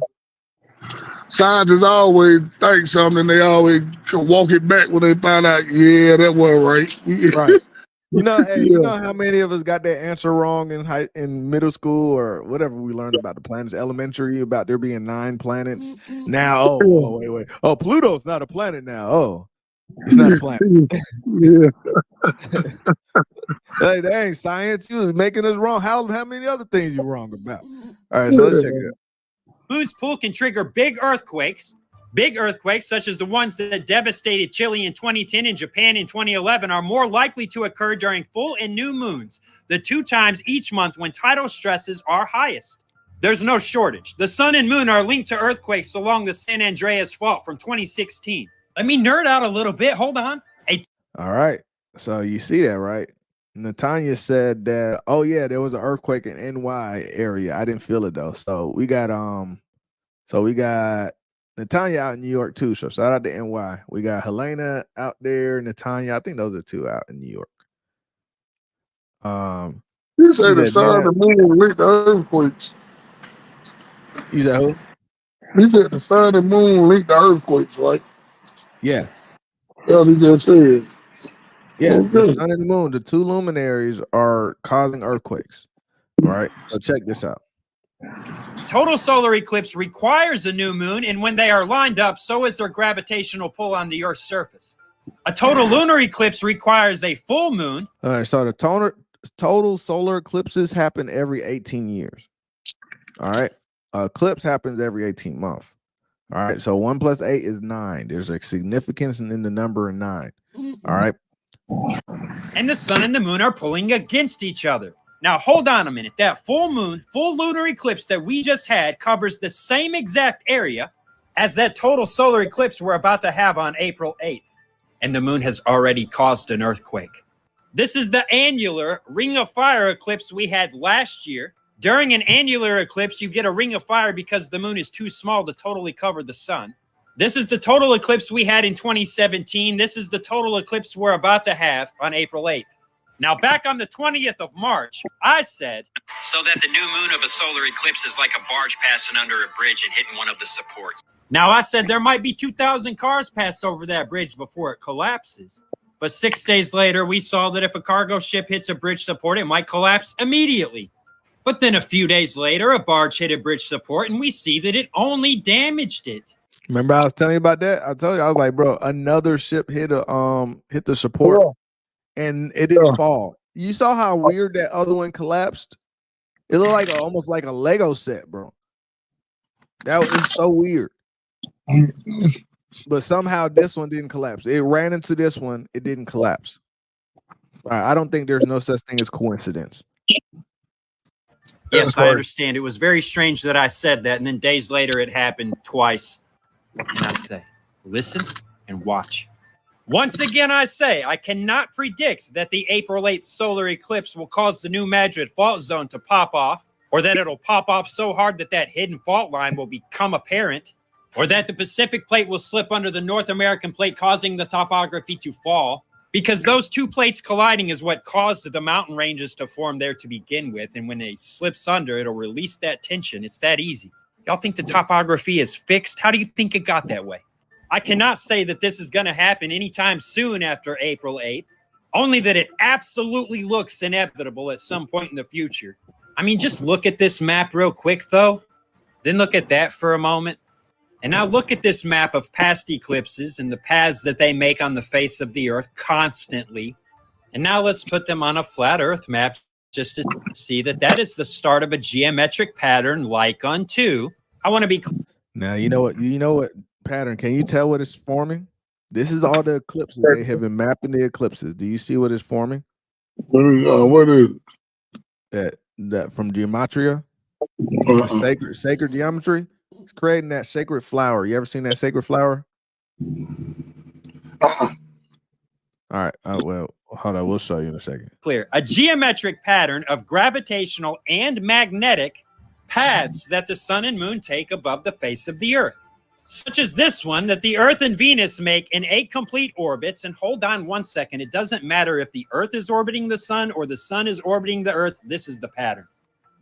Scientists always think something, they always walk it back when they find out, yeah, that wasn't right. Right. You know, hey, you know how many of us got that answer wrong in middle school or whatever we learned about the planets, elementary, about there being 9 planets. Now, wait. Oh, Pluto's not a planet now. Oh, it's not a planet. Hey, dang, science, you was making us wrong. How many other things you wrong about? All right, so let's check it out. Moon's pull can trigger big earthquakes. Big earthquakes, such as the ones that devastated Chile in 2010 and Japan in 2011, are more likely to occur during full and new moons, the 2 times each month when tidal stresses are highest. There's no shortage. The sun and moon are linked to earthquakes along the San Andreas Fault from 2016. Let me nerd out a little bit. Hold on. All right. So you see that, right? Natanya said that, oh yeah, there was an earthquake in NY area. I didn't feel it though. So we got Natanya out in New York too. So shout out to NY. We got Helena out there, Natanya. I think those are 2 out in New York. You say the sun and the moon linked to earthquakes. You said who? You said the sun and moon linked to earthquakes, right? Yeah. Yeah, he just said. Yeah, the sun and the moon, the 2 luminaries are causing earthquakes. All right. So check this out. Total solar eclipse requires a new moon, and when they are lined up, so is their gravitational pull on the Earth's surface. A total lunar eclipse requires a full moon. All right, so the total solar eclipses happen every 18 years. All right. Eclipse happens every 18 months. All right. So 1 + 8 is 9. There's a significance in the number 9. All right. And the sun and the moon are pulling against each other. Now, hold on a minute. That full moon, full lunar eclipse that we just had covers the same exact area as that total solar eclipse we're about to have on April 8th. And the moon has already caused an earthquake. This is the annular ring of fire eclipse we had last year. During an annular eclipse, you get a ring of fire because the moon is too small to totally cover the sun. This is the total eclipse we had in 2017. This is the total eclipse we're about to have on April 8th. Now, back on the 20th of March, I said, so that the new moon of a solar eclipse is like a barge passing under a bridge and hitting one of the supports. Now, I said there might be 2,000 cars pass over that bridge before it collapses. But 6 days later, we saw that if a cargo ship hits a bridge support, it might collapse immediately. But then a few days later, a barge hit a bridge support, and we see that it only damaged it. Remember I was telling you about that? I told you, I was like, bro, another ship hit the support and it didn't fall. You saw how weird that other one collapsed? It looked like almost like a Lego set, bro. That was so weird. But somehow this one didn't collapse. It ran into this one, it didn't collapse. I don't think there's no such thing as coincidence. Yes, I understand. It was very strange that I said that, and then days later it happened twice. What can I say? Listen and watch. Once again, I say, I cannot predict that the April 8th solar eclipse will cause the New Madrid fault zone to pop off, or that it'll pop off so hard that that hidden fault line will become apparent, or that the Pacific plate will slip under the North American plate, causing the topography to fall, because those two plates colliding is what caused the mountain ranges to form there to begin with, and when it slips under, it'll release that tension. It's that easy. Y'all think the topography is fixed? How do you think it got that way? I cannot say that this is going to happen anytime soon after April 8th, only that it absolutely looks inevitable at some point in the future. I mean, just look at this map real quick, though. Then look at that for a moment. And now look at this map of past eclipses and the paths that they make on the face of the Earth constantly. And now let's put them on a flat Earth map just to see that that is the start of a geometric pattern like unto. I want to be clear. Now, you know what pattern? Can you tell what it's forming? This is all the eclipses. They have been mapping the eclipses. Do you see what it's forming? What is that from geometria? Sacred geometry? It's creating that sacred flower. You ever seen that sacred flower? All right. Well, hold on. We'll show you in a second. Clear. A geometric pattern of gravitational and magnetic paths that the sun and moon take above the face of the Earth, such as this one that the Earth and Venus make in 8 complete orbits. And hold on one second. It doesn't matter if the Earth is orbiting the sun or the sun is orbiting the Earth. This is the pattern.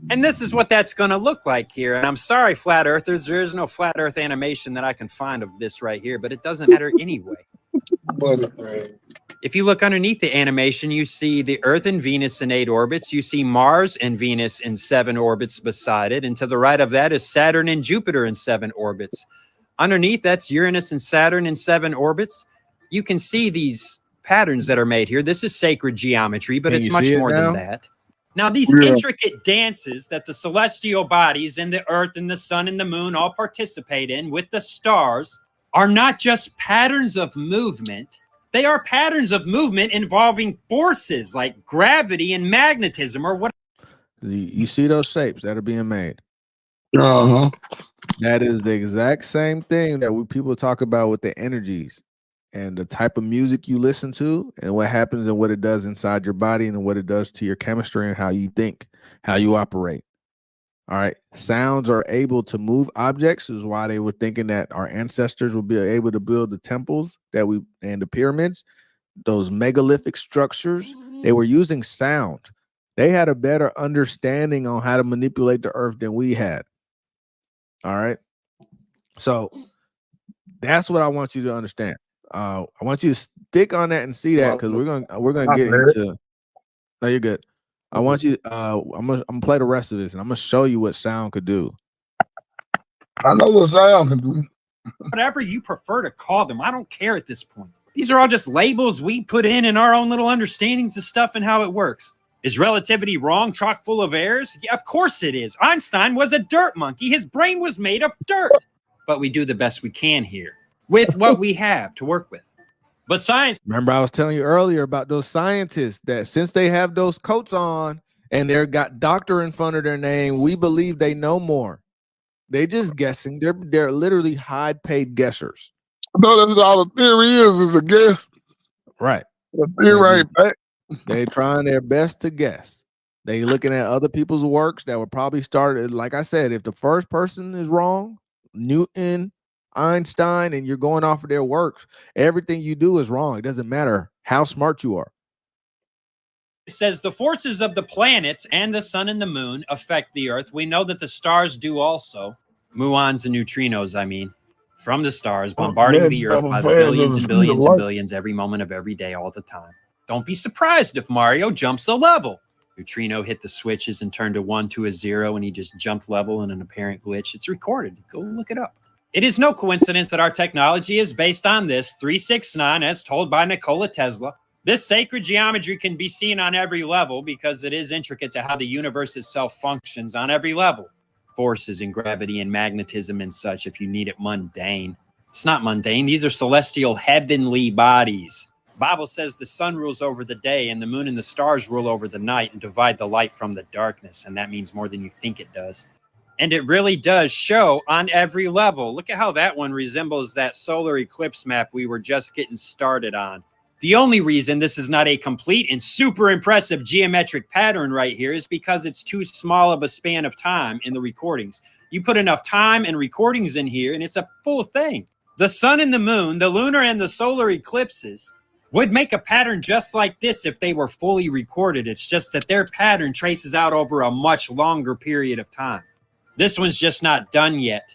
And this is what that's going to look like here. And I'm sorry, flat earthers, there is no flat earth animation that I can find of this right here, but it doesn't matter anyway. If you look underneath the animation, you see the Earth and Venus in 8 orbits. You see Mars and Venus in 7 orbits beside it. And to the right of that is Saturn and Jupiter in 7 orbits. Underneath, that's Uranus and Saturn in 7 orbits. You can see these patterns that are made here. This is sacred geometry, but it's much more than that. Now, these intricate dances that the celestial bodies and the Earth and the sun and the moon all participate in with the stars are not just patterns of movement. They are patterns of movement involving forces like gravity and magnetism or what. You see those shapes that are being made? Uh-huh. That is the exact same thing that people talk about with the energies and the type of music you listen to and what happens and what it does inside your body and what it does to your chemistry and how you think, how you operate. All right. Sounds are able to move objects, is why they were thinking that our ancestors would be able to build the temples and the pyramids, those megalithic structures. They were using sound. They had a better understanding on how to manipulate the earth than we had. All right. So that's what I want you to understand. I want you to stick on that and see that, because we're gonna get into. No, you're good. I want you. I'm gonna play the rest of this, and I'm gonna show you what sound could do. I know what sound can do. Whatever you prefer to call them, I don't care at this point. These are all just labels we put in our own little understandings of stuff and how it works. Is relativity wrong, chock full of errors? Yeah, of course it is. Einstein was a dirt monkey. His brain was made of dirt. But we do the best we can here with what we have to work with. But science. Remember, I was telling you earlier about those scientists that since they have those coats on and they're got doctor in front of their name. We believe they know more. They just guessing. They're literally high paid guessers. No, that's all the theory is a guess. Right. The theory ain't back. They trying their best to guess. They looking at other people's works that were probably started. Like I said, if the first person is wrong, Newton, Einstein, and you're going off of their works, everything you do is wrong. It doesn't matter how smart you are. It says the forces of the planets and the sun and the moon affect the earth. We know that the stars do also. Muons and neutrinos, I mean, from the stars, bombarding the earth by the billions and billions and billions every moment of every day, all the time. Don't be surprised if Mario jumps a level. Neutrino hit the switches and turned a 1 to a 0, and he just jumped level in an apparent glitch. It's recorded. Go look it up. It is no coincidence that our technology is based on this 369, as told by Nikola Tesla. This sacred geometry can be seen on every level because it is intricate to how the universe itself functions on every level. Forces and gravity and magnetism and such, if you need it mundane. It's not mundane. These are celestial heavenly bodies. Bible says the sun rules over the day and the moon and the stars rule over the night and divide the light from the darkness. And that means more than you think it does. And it really does show on every level. Look at how that one resembles that solar eclipse map we were just getting started on. The only reason this is not a complete and super impressive geometric pattern right here is because it's too small of a span of time in the recordings. You put enough time and recordings in here and it's a full thing. The sun and the moon, the lunar and the solar eclipses would make a pattern just like this if they were fully recorded. It's just that their pattern traces out over a much longer period of time. This one's just not done yet.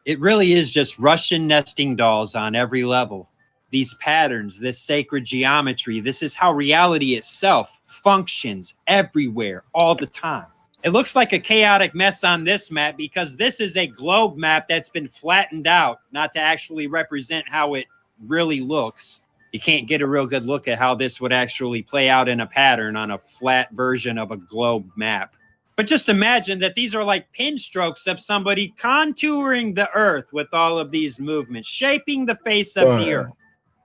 It really is just Russian nesting dolls on every level. These patterns, this sacred geometry, this is how reality itself functions everywhere, all the time. It looks like a chaotic mess on this map because this is a globe map that's been flattened out, not to actually represent how it really looks. You can't get a real good look at how this would actually play out in a pattern on a flat version of a globe map. But just imagine that these are like pin strokes of somebody contouring the earth with all of these movements, shaping the face of the earth.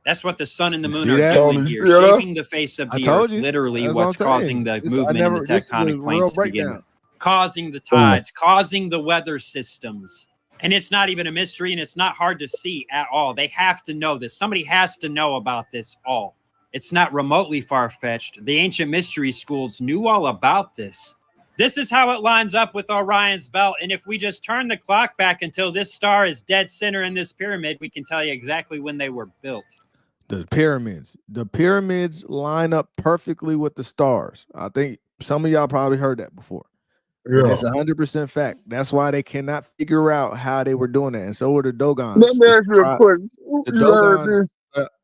That's what the sun and the moon are doing here, shaping the face of the earth, literally what's causing the movement in the tectonic plates to begin with. Causing the tides, causing the weather systems. And it's not even a mystery, and it's not hard to see at all. They have to know this. Somebody has to know about this all. It's not remotely far-fetched. The ancient mystery schools knew all about this. This is how it lines up with Orion's belt, and if we just turn the clock back until this star is dead center in this pyramid, we can tell you exactly when they were built. The pyramids line up perfectly with the stars. I think some of y'all probably heard that before. Yeah. It's 100% fact. That's why they cannot figure out how they were doing that. And so were the Dogons. Let me ask you a question.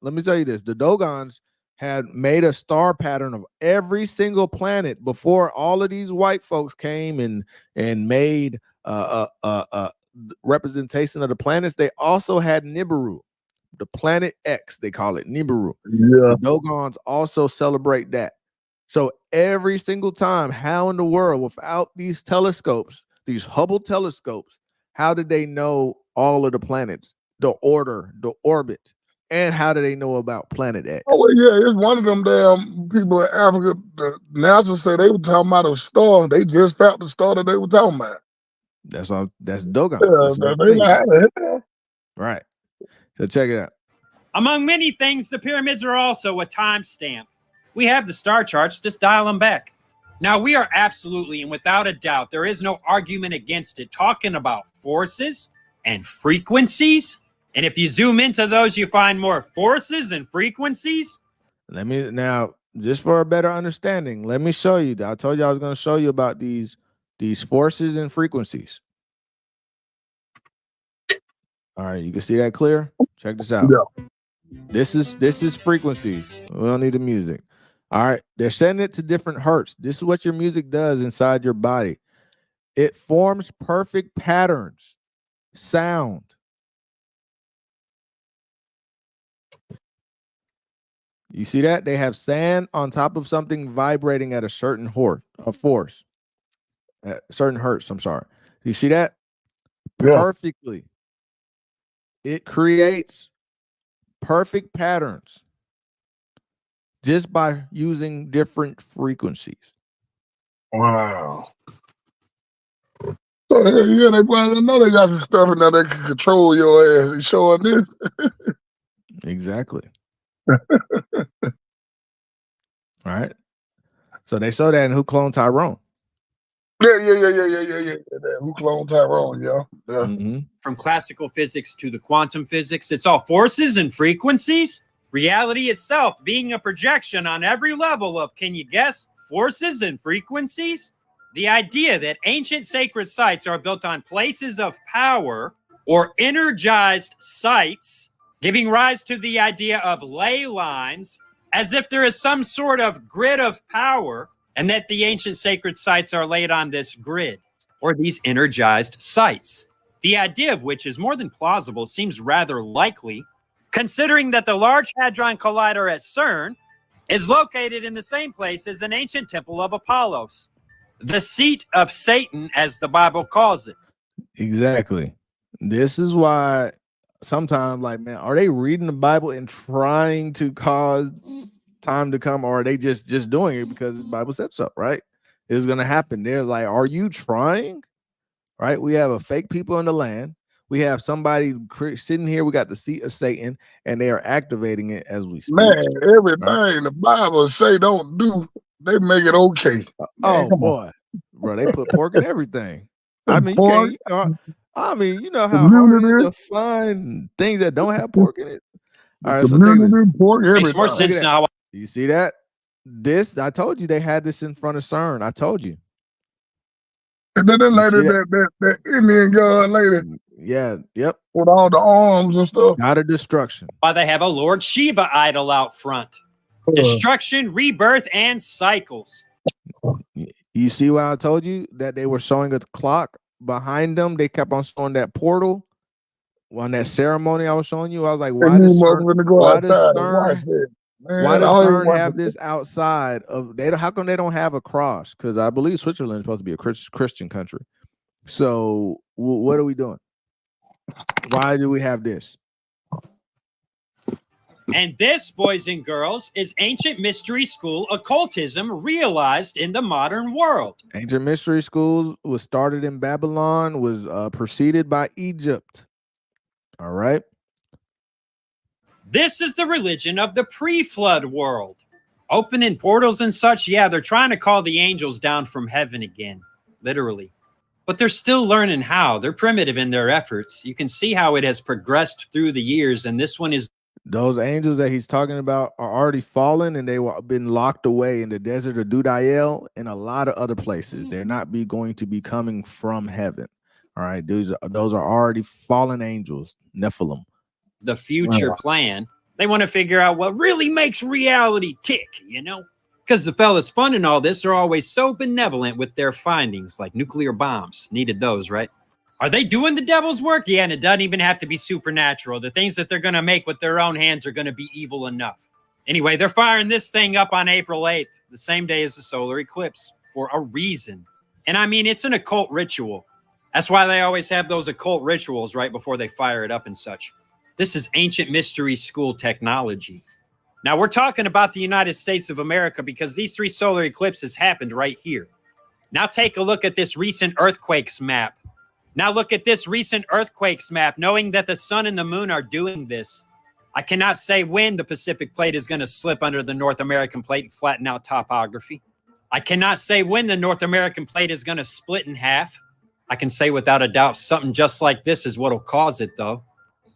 Let me tell you this. The Dogons had made a star pattern of every single planet before all of these white folks came and made representation of the planets. They also had Nibiru, the planet X, they call it Nibiru. Yeah. The Dogons also celebrate that. So every single time, how in the world, without these telescopes, these Hubble telescopes, how did they know all of the planets, the order, the orbit, and how do they know about Planet X? Oh, well, yeah, it's one of them damn people in Africa. The NASA said they were talking about a star. They just found the star that they were talking about. That's all. That's Dogons. Yeah, right. So check it out. Among many things, the pyramids are also a timestamp. We have the star charts, just dial them back. Now, we are absolutely, and without a doubt, there is no argument against it, talking about forces and frequencies. And if you zoom into those, you find more forces and frequencies. Let me, now, just for a better understanding, let me show you. I told you I was going to show you about these forces and frequencies. All right, you can see that clear? Check this out. Yeah. This is frequencies. We don't need the music. All right, they're setting it to different hertz. This is what your music does inside your body. It forms perfect patterns, sound. You see that? They have sand on top of something vibrating at a certain force, at certain hertz, I'm sorry. You see that? Yeah. Perfectly. It creates perfect patterns just by using different frequencies. Wow. So, yeah, they probably know they got some stuff in there that can control your ass. You showing this? Exactly. All right. So they saw that in Who Cloned Tyrone. Yeah. Who cloned Tyrone, yeah. Mm-hmm. From classical physics to the quantum physics, it's all forces and frequencies. Reality itself being a projection on every level of, can you guess, forces and frequencies? The idea that ancient sacred sites are built on places of power or energized sites, giving rise to the idea of ley lines, as if there is some sort of grid of power, and that the ancient sacred sites are laid on this grid, or these energized sites. The idea of which is more than plausible, seems rather likely, considering that the Large Hadron Collider at CERN is located in the same place as an ancient temple of Apollos, the seat of Satan, as the Bible calls it. Exactly. This is why sometimes, like, man, are they reading the Bible and trying to cause time to come, or are they just doing it because the Bible said so? Right? It's gonna happen. They're like, are you trying? Right? We have a fake people in the land. We have somebody sitting here. We got the seat of Satan, and they are activating it as we speak. Man, everything right? the Bible say don't do, they make it okay. Oh boy, bro, they put pork in everything. I mean, you can't. You know how hard it is to find things that don't have pork in it. All right, so take this. Pork, Makes more sense now. You see that? This, I told you they had this in front of CERN. I told you. And then that lady, that Indian girl lady. Yeah, yep. With all the arms and stuff. Out of destruction. Why they have a Lord Shiva idol out front. Destruction, rebirth, and cycles. You see why I told you that they were showing a clock behind them? They kept on showing that portal on that ceremony I was showing you. I was like, why does CERN have this outside of they? How come they don't have a cross? Because I believe Switzerland is supposed to be a Christian country. So what are we doing? Why do we have this? And this, boys and girls, is ancient mystery school occultism realized in the modern world. Ancient mystery schools was started in Babylon, was preceded by Egypt. All right. This is the religion of the pre-flood world. Opening portals and such, yeah, they're trying to call the angels down from heaven again, literally. But they're still learning how. They're primitive in their efforts. You can see how it has progressed through the years, and this one is... Those angels that he's talking about are already fallen, and they were been locked away in the desert of Dudael and a lot of other places. They're not going to be coming from heaven. All right, those are already fallen angels, Nephilim. The future plan. They want to figure out what really makes reality tick, you know? Because the fellas funding all this are always so benevolent with their findings, like nuclear bombs. Needed those, right? Are they doing the devil's work? Yeah, and it doesn't even have to be supernatural. The things that they're going to make with their own hands are going to be evil enough. Anyway, they're firing this thing up on April 8th, the same day as the solar eclipse, for a reason. And I mean, it's an occult ritual. That's why they always have those occult rituals right before they fire it up and such. This is ancient mystery school technology. Now, we're talking about the United States of America because these 3 solar eclipses happened right here. Now take a look at this recent earthquakes map. Now look at this recent earthquakes map, knowing that the sun and the moon are doing this. I cannot say when the Pacific plate is going to slip under the North American plate and flatten out topography. I cannot say when the North American plate is going to split in half. I can say without a doubt something just like this is what will cause it, though.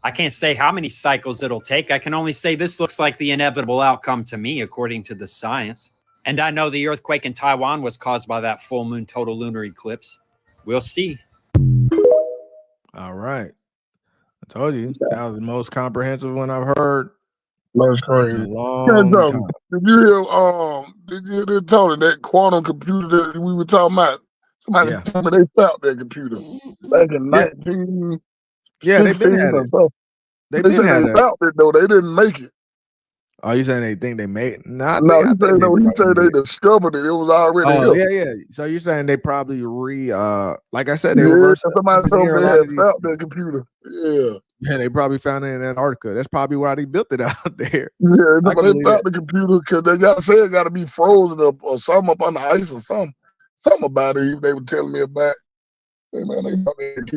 I can't say how many cycles it'll take. I can only say this looks like the inevitable outcome to me, according to the science. And I know the earthquake in Taiwan was caused by that full moon total lunar eclipse. We'll see. All right. I told you that was the most comprehensive one I've heard. That's crazy. Long time. Did you hear Tony, that quantum computer that we were talking about? Somebody told me they found that computer back in 19. Yeah, they've been had it. They said they found it though. They didn't make it. Oh, you saying they think they made it? He said they discovered it. It was already here. Yeah. So you're saying they probably like I said, they reversed. Somebody told me they had found that computer. Yeah, they probably found it in Antarctica. That's probably why they built it out there. Yeah, they found the computer because they got to say it got to be frozen up or something up on the ice or something. something about it. They were telling me about. Hey man, they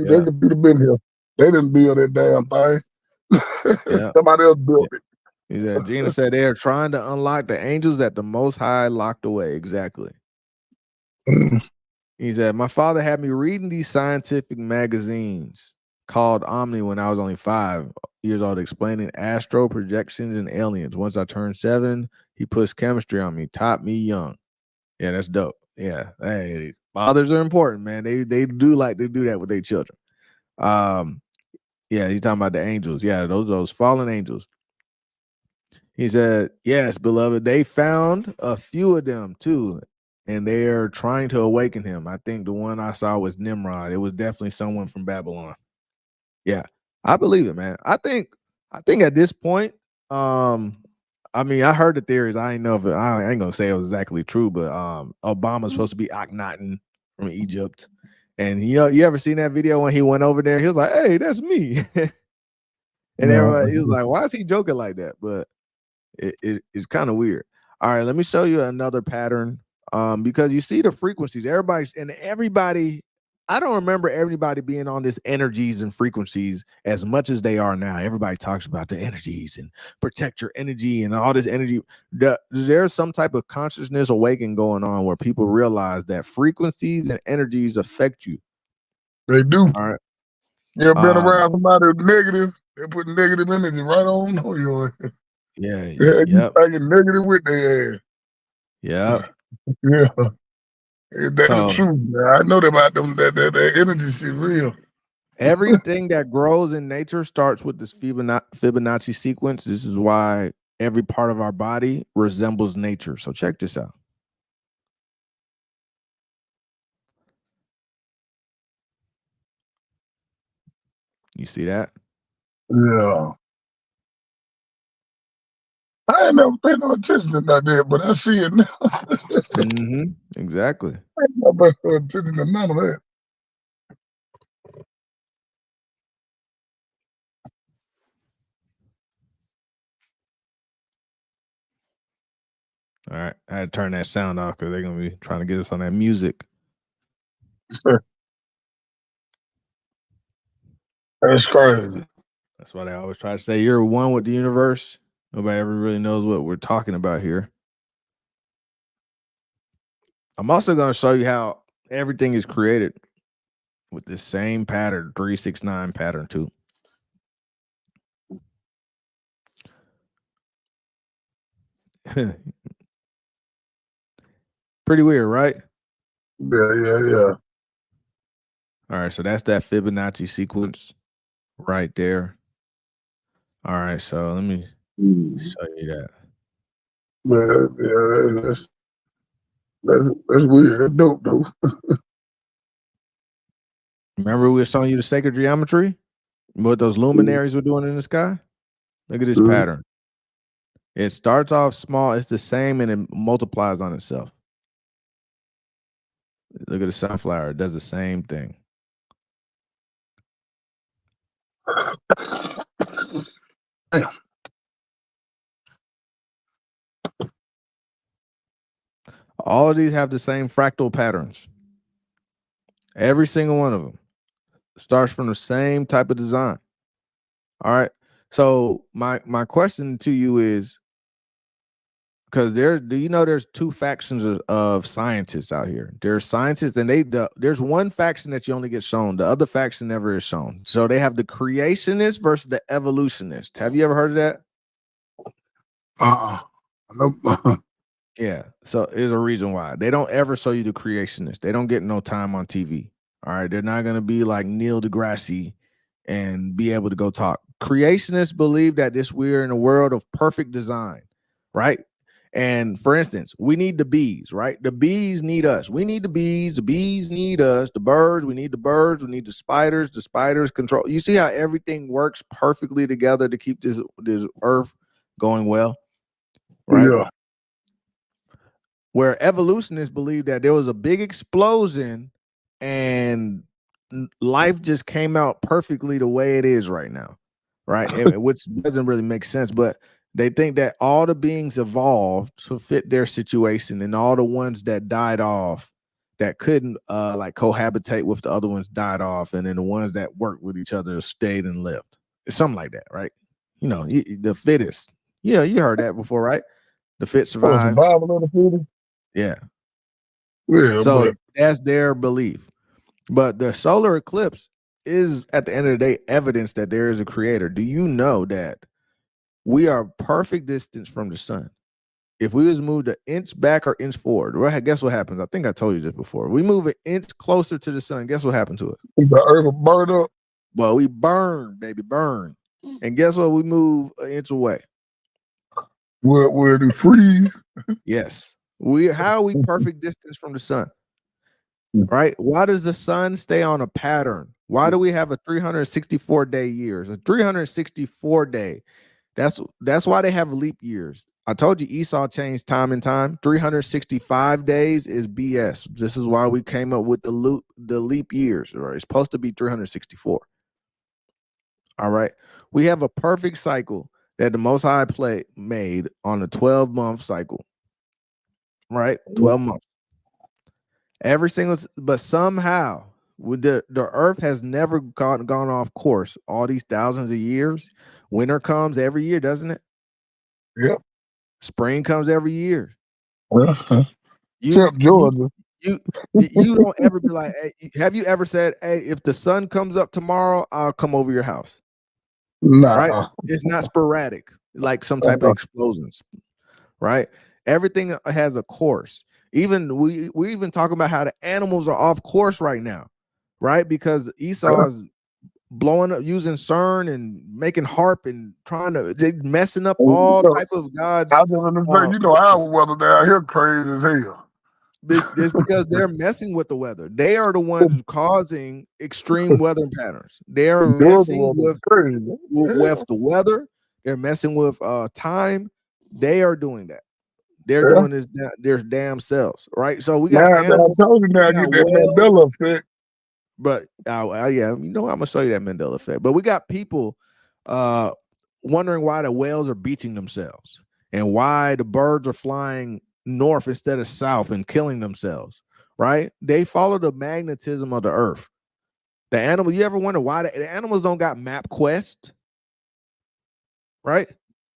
Yeah. could have been here. They didn't build that damn thing. Yeah. Somebody else built it. He said, Gina said they are trying to unlock the angels that the Most High locked away. Exactly. He said, my father had me reading these scientific magazines called Omni when I was only 5 years old, explaining astro projections and aliens. Once I turned 7, he pushed chemistry on me, taught me young. Yeah, that's dope. Yeah. Hey, fathers are important, man. They do like to do that with their children. Yeah, he's talking about the angels. Yeah, those fallen angels. He said, yes, beloved, they found a few of them too, and they're trying to awaken him. I think the one I saw was Nimrod. It was definitely someone from Babylon. Yeah, I believe it, man. I think at this point, I mean, I heard the theories. I ain't know if I ain't gonna say it was exactly true, but Obama's supposed to be Akhenaten from Egypt. And you ever seen that video when he went over there? He was like, hey, that's me. And everybody, he was like, why is he joking like that? But it's kind of weird. All right, let me show you another pattern. Because you see the frequencies, everybody, I don't remember everybody being on this energies and frequencies as much as they are now. Everybody talks about the energies and protect your energy and all this energy. There's some type of consciousness awakening going on where people realize that frequencies and energies affect you. They do. All right. You ever been around somebody who's negative? They put negative energy right on you. Yeah. You thinking negative with their ass. Yeah. Yeah. That's the truth, man. I know about them. That energy shit real. Everything that grows in nature starts with this Fibonacci sequence. This is why every part of our body resembles nature. So check this out. You see that? Yeah. I ain't never paid no attention to that, but I see it now. Exactly. I ain't never paid no attention to none of that. All right. I had to turn that sound off because they're going to be trying to get us on that music. That's crazy. That's why they always try to say you're one with the universe. Nobody ever really knows what we're talking about here. I'm also going to show you how everything is created with the same pattern, 369 pattern too. Pretty weird, right? Yeah. All right, so that's that Fibonacci sequence right there. All right, so let me show you that. Yeah, that's weird. That's dope, though. Remember we were showing you the sacred geometry? What those luminaries were doing in the sky? Look at this pattern. It starts off small. It's the same and it multiplies on itself. Look at the sunflower. It does the same thing. Damn. All of these have the same fractal patterns. Every single one of them starts from the same type of design. All right. So my question to you is, because do you know there's two factions of scientists out here? There's scientists, and there's one faction that you only get shown. The other faction never is shown. So they have the creationist versus the evolutionist. Have you ever heard of that? Nope. Yeah. So there's a reason why they don't ever show you the creationist. They don't get no time on TV. All right. They're not going to be like Neil deGrasse and be able to go talk. Creationists believe that we're in a world of perfect design, right? And for instance, we need the bees, right? The bees need us. We need the bees need us. The birds, we need the birds. We need the spiders control. You see how everything works perfectly together to keep this earth going well, right? Yeah. Where evolutionists believe that there was a big explosion and life just came out perfectly the way it is right now, right? Which doesn't really make sense, but they think that all the beings evolved to fit their situation, and all the ones that died off that couldn't like cohabitate with the other ones died off, and then the ones that worked with each other stayed and lived. It's something like that, right? You know, the fittest. You know, you heard that before, right? The fit survive. Survival of the fittest. Yeah. Yeah, So but that's their belief. But the solar eclipse is, at the end of the day, evidence that there is a creator. Do you know that we are perfect distance from the sun? If we was moved an inch back or inch forward, well, guess what happens? I think I told you this before. We move an inch closer to the sun. Guess what happened to it? the earth will burn up. Well, we burn, baby, burn. And guess what? We move an inch away. Where they freeze. Yes. How are we perfect distance from the sun? Right? Why does the sun stay on a pattern? Why do we have a 364-day years? A 364-day. That's why they have leap years. I told you Esau changed time and time. 365 days is BS. This is why we came up with the leap years. Right? It's supposed to be 364. All right. We have a perfect cycle that the Most High made on a 12-month cycle. Right? 12 months. But somehow the earth has never gone off course all these thousands of years. Winter comes every year, doesn't it? Yep. Spring comes every year. Except Georgia. You don't ever be like, hey, have you ever said, hey, if the sun comes up tomorrow, I'll come over your house? Nah. Right? It's not sporadic, like some type of explosions. Right? Everything has a course. Even we even talk about how the animals are off course right now, right? Because Esau is blowing up, using CERN and making HARP and they messing up all type of gods. I was gonna say, you know, our weather down here crazy as hell. This because they're messing with the weather. They are the ones causing extreme weather patterns. They're messing with the weather. They're messing with time. They are doing that. They're doing this their damn selves, right? So we got animals. I told you now, get that Mandela effect. But yeah, you know, I'm gonna show you that Mandela effect. But we got people wondering why the whales are beaching themselves and why the birds are flying north instead of south and killing themselves. Right? They follow the magnetism of the earth. The animal. You ever wonder why the animals don't got MapQuest? Right?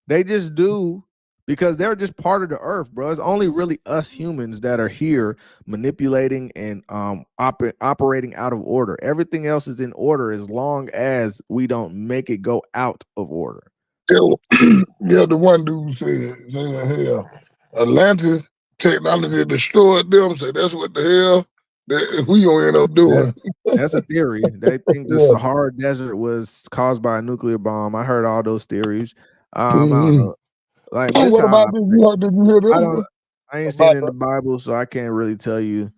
They just do. Because they're just part of the earth, bro. It's only really us humans that are here manipulating and operating out of order. Everything else is in order as long as we don't make it go out of order. Yeah, the one dude said hell, Atlantis technology destroyed them. So that's what the hell that we gonna end up doing. That's a theory. They think the Sahara Desert was caused by a nuclear bomb. I heard all those theories. I don't know. Like this, what about this? Did you hear this? I ain't seen it in the Bible, so I can't really tell you.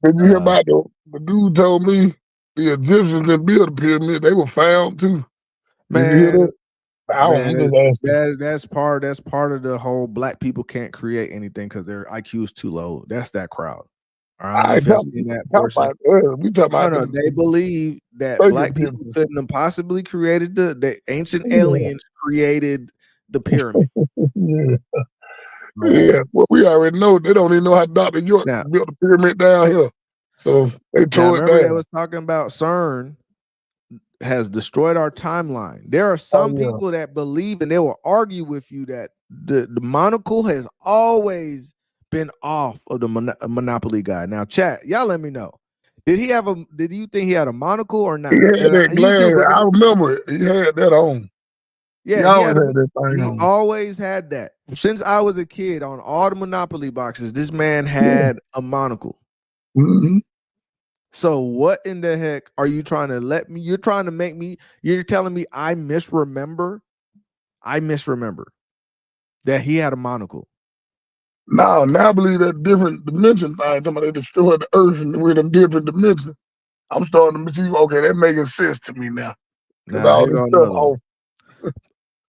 Did you hear about the dude told me the Egyptians didn't build the pyramid? They were found too. Did you hear that? That's part of the whole black people can't create anything because their IQ is too low. That's that crowd. I don't know if y'all seen that portion. We talking about they believe that black people couldn't have possibly created the ancient aliens created the pyramid. Yeah, well, we already know they don't even know how Dr. York built the pyramid down here. So they tore it down. They was talking about CERN has destroyed our timeline. There are some people that believe, and they will argue with you that the monocle has always been off of the Monopoly guy. Now, chat, y'all let me know. Did you think he had a monocle or not? He had that glass. I remember it. He had that on. Yeah, he always had that. Since I was a kid, on all the Monopoly boxes, this man had a monocle. Mm-hmm. So what in the heck are you trying to let me? You're trying to make me, you're telling me I misremember that he had a monocle. Now I believe that different dimension thing. Talking about they destroyed the earth and we're in a different dimension. I'm starting to see, okay, that making sense to me now. Because all this stuff off.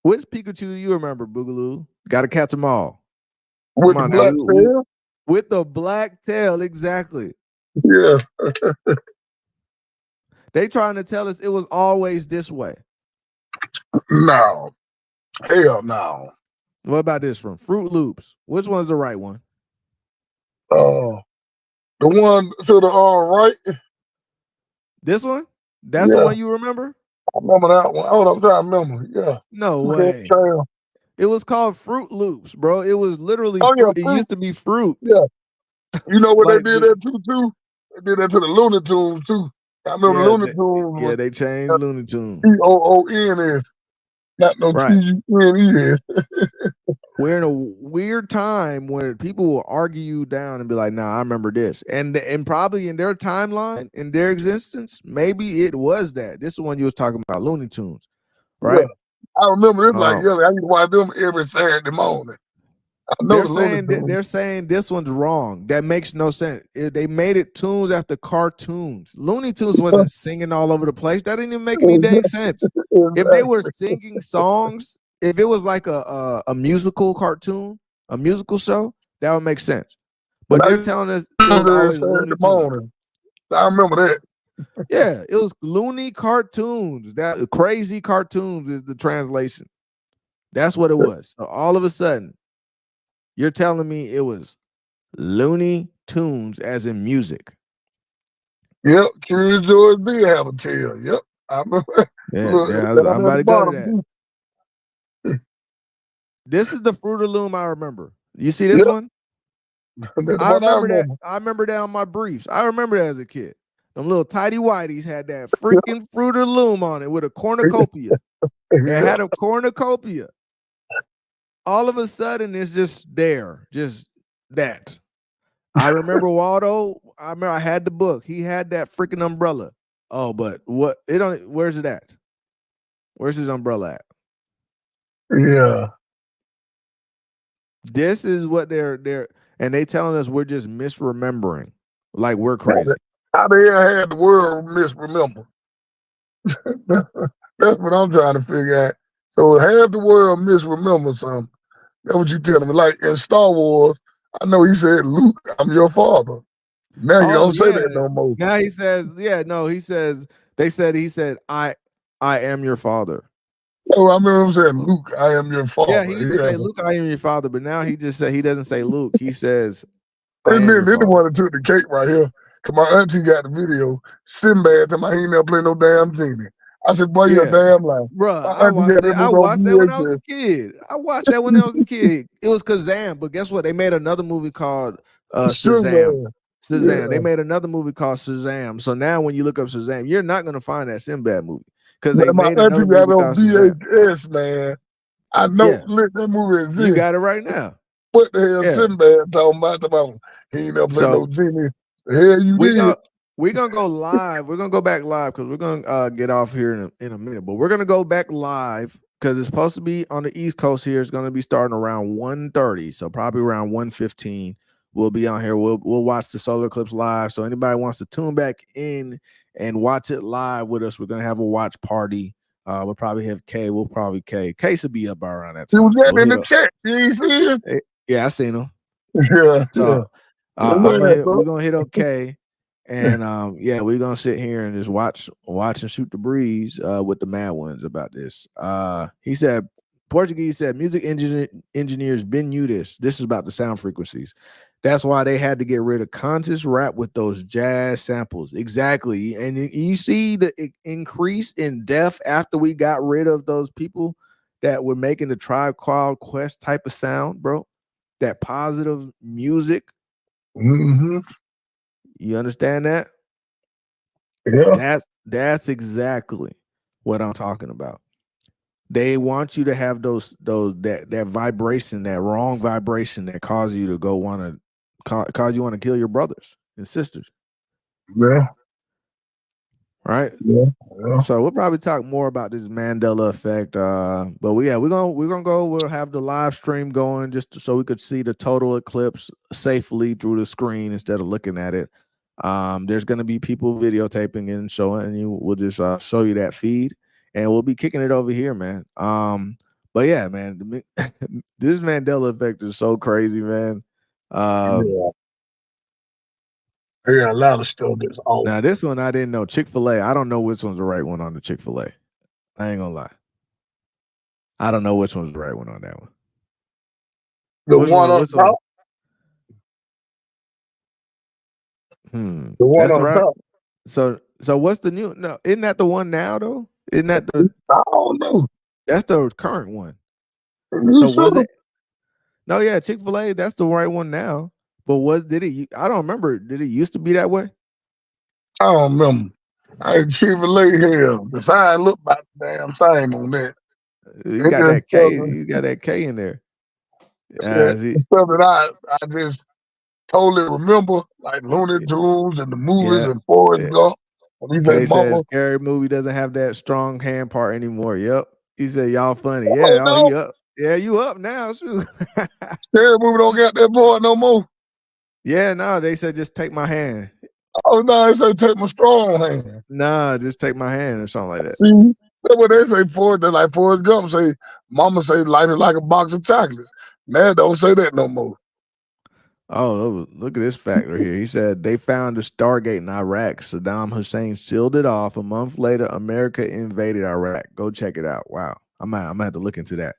Which Pikachu do you remember, Boogaloo? Got to catch them all. With the black tail? With the black tail, exactly. Yeah. They trying to tell us it was always this way. No. Hell no. What about this from Fruit Loops? Which one's the right one? Oh. The one to the right. This one? That's the Yeah, one you remember? I remember that one. Oh, I'm trying to remember. Yeah. No Look at way. Trail. It was called Fruit Loops, bro. It was literally Oh yeah, fruit. It fruit. used to be fruit. Yeah. You know what they Like did that to too? They did that to the Looney Tunes too. I remember yeah, Looney Tunes was they changed Looney Tunes. TOONS, not no Right. TUNES. We're in a weird time where people will argue you down and be like, "Nah, I remember this," and probably in their timeline, in their existence, maybe it was that. This is the one you was talking about, Looney Tunes, Yeah. right? I remember this like I used to watch them every Saturday morning. I know the Looney Tunes. They're saying this one's wrong. That makes no sense. They made it tunes after cartoons. Looney Tunes wasn't singing all over the place. That didn't even make any dang sense. If they were singing songs, if it was like a musical cartoon, a musical show, that would make sense. But they're telling us it was always Looney Tunes. Morning. I remember that. Yeah, it was Looney cartoons. That crazy cartoons is the translation. That's what it was. So all of a sudden, you're telling me it was Looney Tunes as in music. Yep, Curious George did have a tail. Yep. I remember. Yeah, I'm about to go to that. This is the Fruit of the Loom I remember. You see this one? I remember that. I remember that on my briefs. I remember that as a kid. Them little tidy whities had that freaking Fruit of the Loom on it with a cornucopia. It had a cornucopia. All of a sudden, it's just there, just that. I remember Waldo. I remember I had the book. He had that freaking umbrella. Oh, but what? It don't. Where's it at? Where's his umbrella at? Yeah. This is what they're and they telling us we're just misremembering, like we're crazy. How the hell had the world misremember? That's what I'm trying to figure out. So half the world misremember something. That's what you telling me. Like in Star Wars, I know he said, "Luke, I'm your father." Now you don't say that no more. Now he says, yeah, no, he says. He said, I am your father. Oh, I remember him saying, "Luke, I am your father." Yeah, he used to say, "Luke, I am your father," but now he just said he doesn't say Luke. He says, "I am your Then the father." one that took the cake right here. Cause my auntie got the video. Sinbad to my he ain't never play no damn genie. I said, "Boy, you a damn lie." Bruh, My I auntie watched got that. that I movie on watched that when I was a VHS. kid. I watched that when I was a kid. It was Kazam, but guess what? They made another movie called Shazam. Shazam. Yeah. They made another movie called Shazam. So now when you look up Shazam, you're not gonna find that Sinbad movie because they Man, my made auntie another got it movie on called Shazam. VHS, man. I know Yeah, that movie you exists. got it right now. What the hell Yeah. Sinbad talking about? He ain't never played no So genie. The hell you did? we're gonna go live. We're gonna go back live because we're gonna get off here in a minute. But we're gonna go back live because it's supposed to be on the East Coast here. It's gonna be starting around 1:30, so probably around 1:15. We'll be on here. We'll watch the solar eclipse live. So anybody wants to tune back in and watch it live with us, we're gonna have a watch party. We'll probably have K. We'll probably K. K should be up around that He time. was So that we'll in hit the up. chat. You ain't see it? Yeah, I seen him. Yeah. So Yeah. we're gonna hit okay. And yeah, we're gonna sit here and just watch and shoot the breeze with the mad ones about this. He said Portuguese said music engineers been you this. This is about the sound frequencies. That's why they had to get rid of conscious rap with those jazz samples. Exactly. And you see the increase in depth after we got rid of those people that were making the Tribe Called Quest type of sound, bro. That positive music. Mm-hmm. You understand that? Yeah. That's exactly what I'm talking about. They want you to have that vibration, that wrong vibration that causes you to go cause you want to kill your brothers and sisters. Yeah. Right? Yeah. So we'll probably talk more about this Mandela effect. But we're gonna go. We'll have the live stream going just so we could see the total eclipse safely through the screen instead of looking at it. There's gonna be people videotaping and showing, and we'll just show you that feed, and we'll be kicking it over here, man. But yeah, man, this Mandela effect is so crazy, man. Yeah. They got a lot of stuff that's off. Now this one I didn't know. Chick-fil-A. I don't know which one's the right one on the Chick-fil-A. I ain't gonna lie. I don't know which one's the right one on that one. The one up top? The one That's on right. top. So what's the new? No, isn't that the one now though? Isn't that the? I don't know. That's the current one. You So was sure? it? No, yeah, Chick-fil-A. That's the right one now. But did it? I don't remember. Did it used to be that way? I don't remember. I ain't Chick-fil-A here. The sign look about the damn same on that. You It got just that K. You got that K in there. See, stuff that I just totally remember, like Looney Tunes and the movies yeah. and Forrest Gump. When he say K says mama, scary movie doesn't have that strong hand part anymore. Yep. He said y'all funny. oh Yeah. Oh, no, he up. Yeah, you up now. Shoot. scary movie don't got that part no more. Yeah, no, they said just take my hand. Oh no, they say take my strong hand. Nah, just take my hand or something like that. See, that's what they say for it. They like Forrest Gump say, mama say life is like a box of chocolates. Now don't say that no more. Oh, look at this factor here. He said they found the Stargate in Iraq. Saddam Hussein sealed it off. A month later, America invaded Iraq. Go check it out. Wow. I'm gonna have to look into that.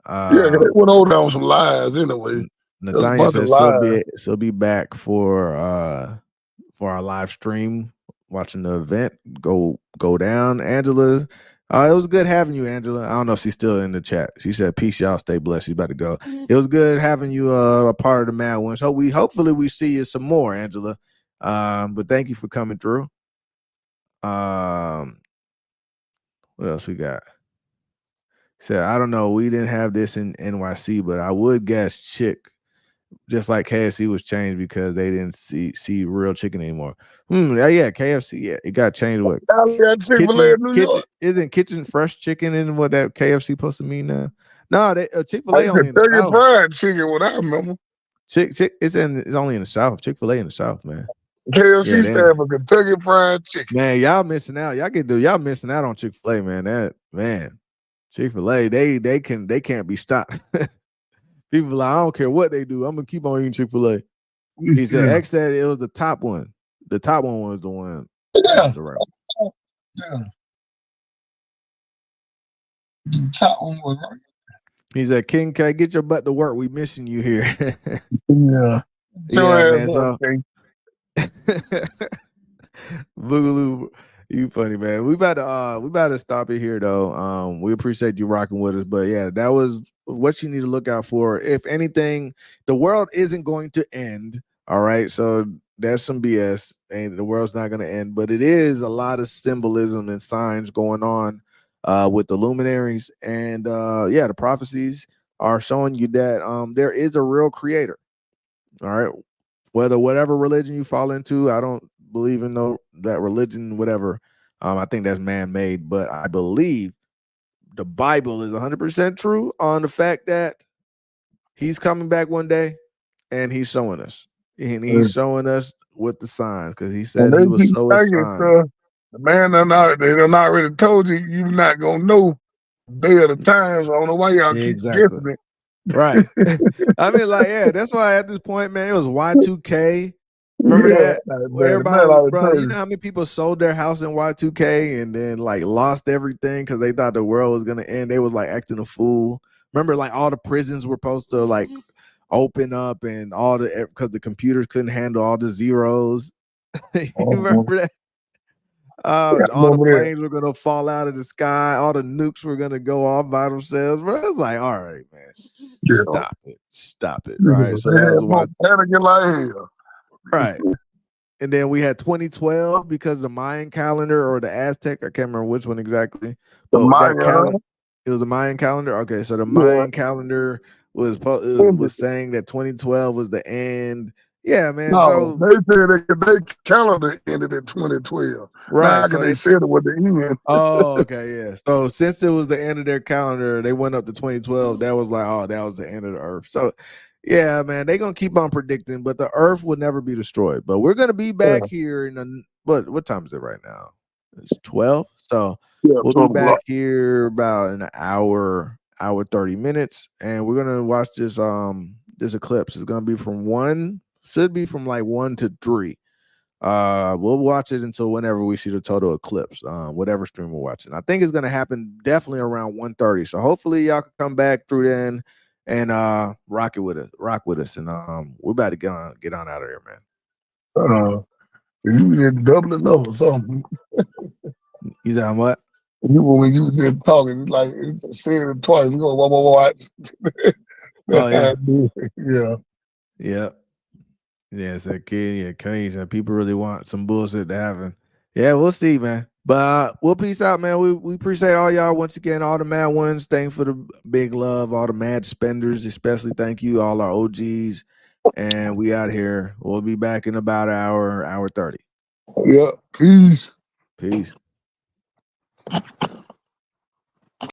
Yeah, they went over there on some lies anyway. There's a Natanya bunch of says lies. she'll be back for our live stream, watching the event go down. Angela, it was good having you, Angela. I don't know if she's still in the chat. She said, "Peace, y'all. Stay blessed." She's about to go. It was good having you a part of the Mad Ones. Hopefully we see you some more, Angela. But thank you for coming through. What else we got? Said, I don't know. We didn't have this in NYC, but I would guess chick. Just like KFC was changed because they didn't see real chicken anymore. Yeah, KFC, yeah, it got changed. What I got Chick-fil-A in New kitchen York. isn't kitchen fresh chicken in what that KFC supposed to mean now? No, they Chick-fil-A I only in the Kentucky South. Fried Chicken, what I remember. It's only in the South. Chick-fil-A in the South, man. KFC Yeah, stand for Kentucky Fried Chicken. man, y'all missing out. Y'all missing out on Chick-fil-A, man. Chick-fil-A, they can't be stopped. People like, I don't care what they do. I'm gonna keep on eating Chick-fil-A. He said X said it was the top one. The top one was the one. Yeah. The right. Yeah. The top one was right. He said, King K, get your butt to work. We missing you here. Yeah. Yeah, man. So Boogaloo, you funny, man. We about to stop it here though. We appreciate you rocking with us. But yeah, that was what you need to look out for. If anything, the world isn't going to end. All right. So that's some BS. And the world's not gonna end, but it is a lot of symbolism and signs going on with the luminaries. And the prophecies are showing you that there is a real creator. All right. Whatever religion you fall into, I don't believe in that religion, whatever. I think that's man-made, but I believe the Bible is 100% true on the fact that he's coming back one day and he's showing us. And he's showing us with the signs because he And said he they was keep so a thinking sign. stuff. The man they done already told you you're not gonna know the day of the time. So I don't know why y'all keep Exactly. guessing it. Right. I mean, like, yeah, that's why at this point, man, it was Y2K. Remember that? Where everybody was, bro, you know how many people sold their house in Y2K and then like lost everything because they thought the world was gonna end. They was like acting a fool. Remember, like all the prisons were supposed to like open up and all the because the computers couldn't handle all the zeros. You remember that? All the planes were gonna fall out of the sky, all the nukes were gonna go off by themselves, bro. It's like, all right, man. Stop it. Right. So that was why panicking like hell. Right. And then we had 2012 because the Mayan calendar or the Aztec, I can't remember which one exactly. The But that Mayan, calendar, it was a Mayan calendar. Okay, so the Mayan calendar was saying that 2012 was the end. Yeah, man. No, So they said they calendar ended in 2012. right. Now So they said it was the end. oh, okay, yeah. So since it was the end of their calendar, they went up to 2012. That was like, oh, that was the end of the earth. So yeah, man, they're gonna keep on predicting, but the earth will never be destroyed. But we're gonna be back here in what time is it right now? It's 12. So we'll be back here about an hour 30 minutes, and we're gonna watch this eclipse. It's gonna be should be from like 1 to 3. We'll watch it until whenever we see the total eclipse, whatever stream we're watching. I think it's gonna happen definitely around 1:30. So hopefully y'all can come back through then and rock with us. And we're about to get on out of here, man. You just doubling up or something. You saying what? When you just talking, it's like it's saying it twice. You go, what? Oh yeah, Yeah. yeah, yeah. It's that kid, yeah, crazy. And people really want some bullshit to happen. Yeah, we'll see, man. But we'll peace out, man. We appreciate all y'all once again, all the mad ones. Thanks for the big love, all the mad spenders, especially thank you, all our OGs. And we out here. We'll be back in about an hour 30. Yeah. Peace. Peace.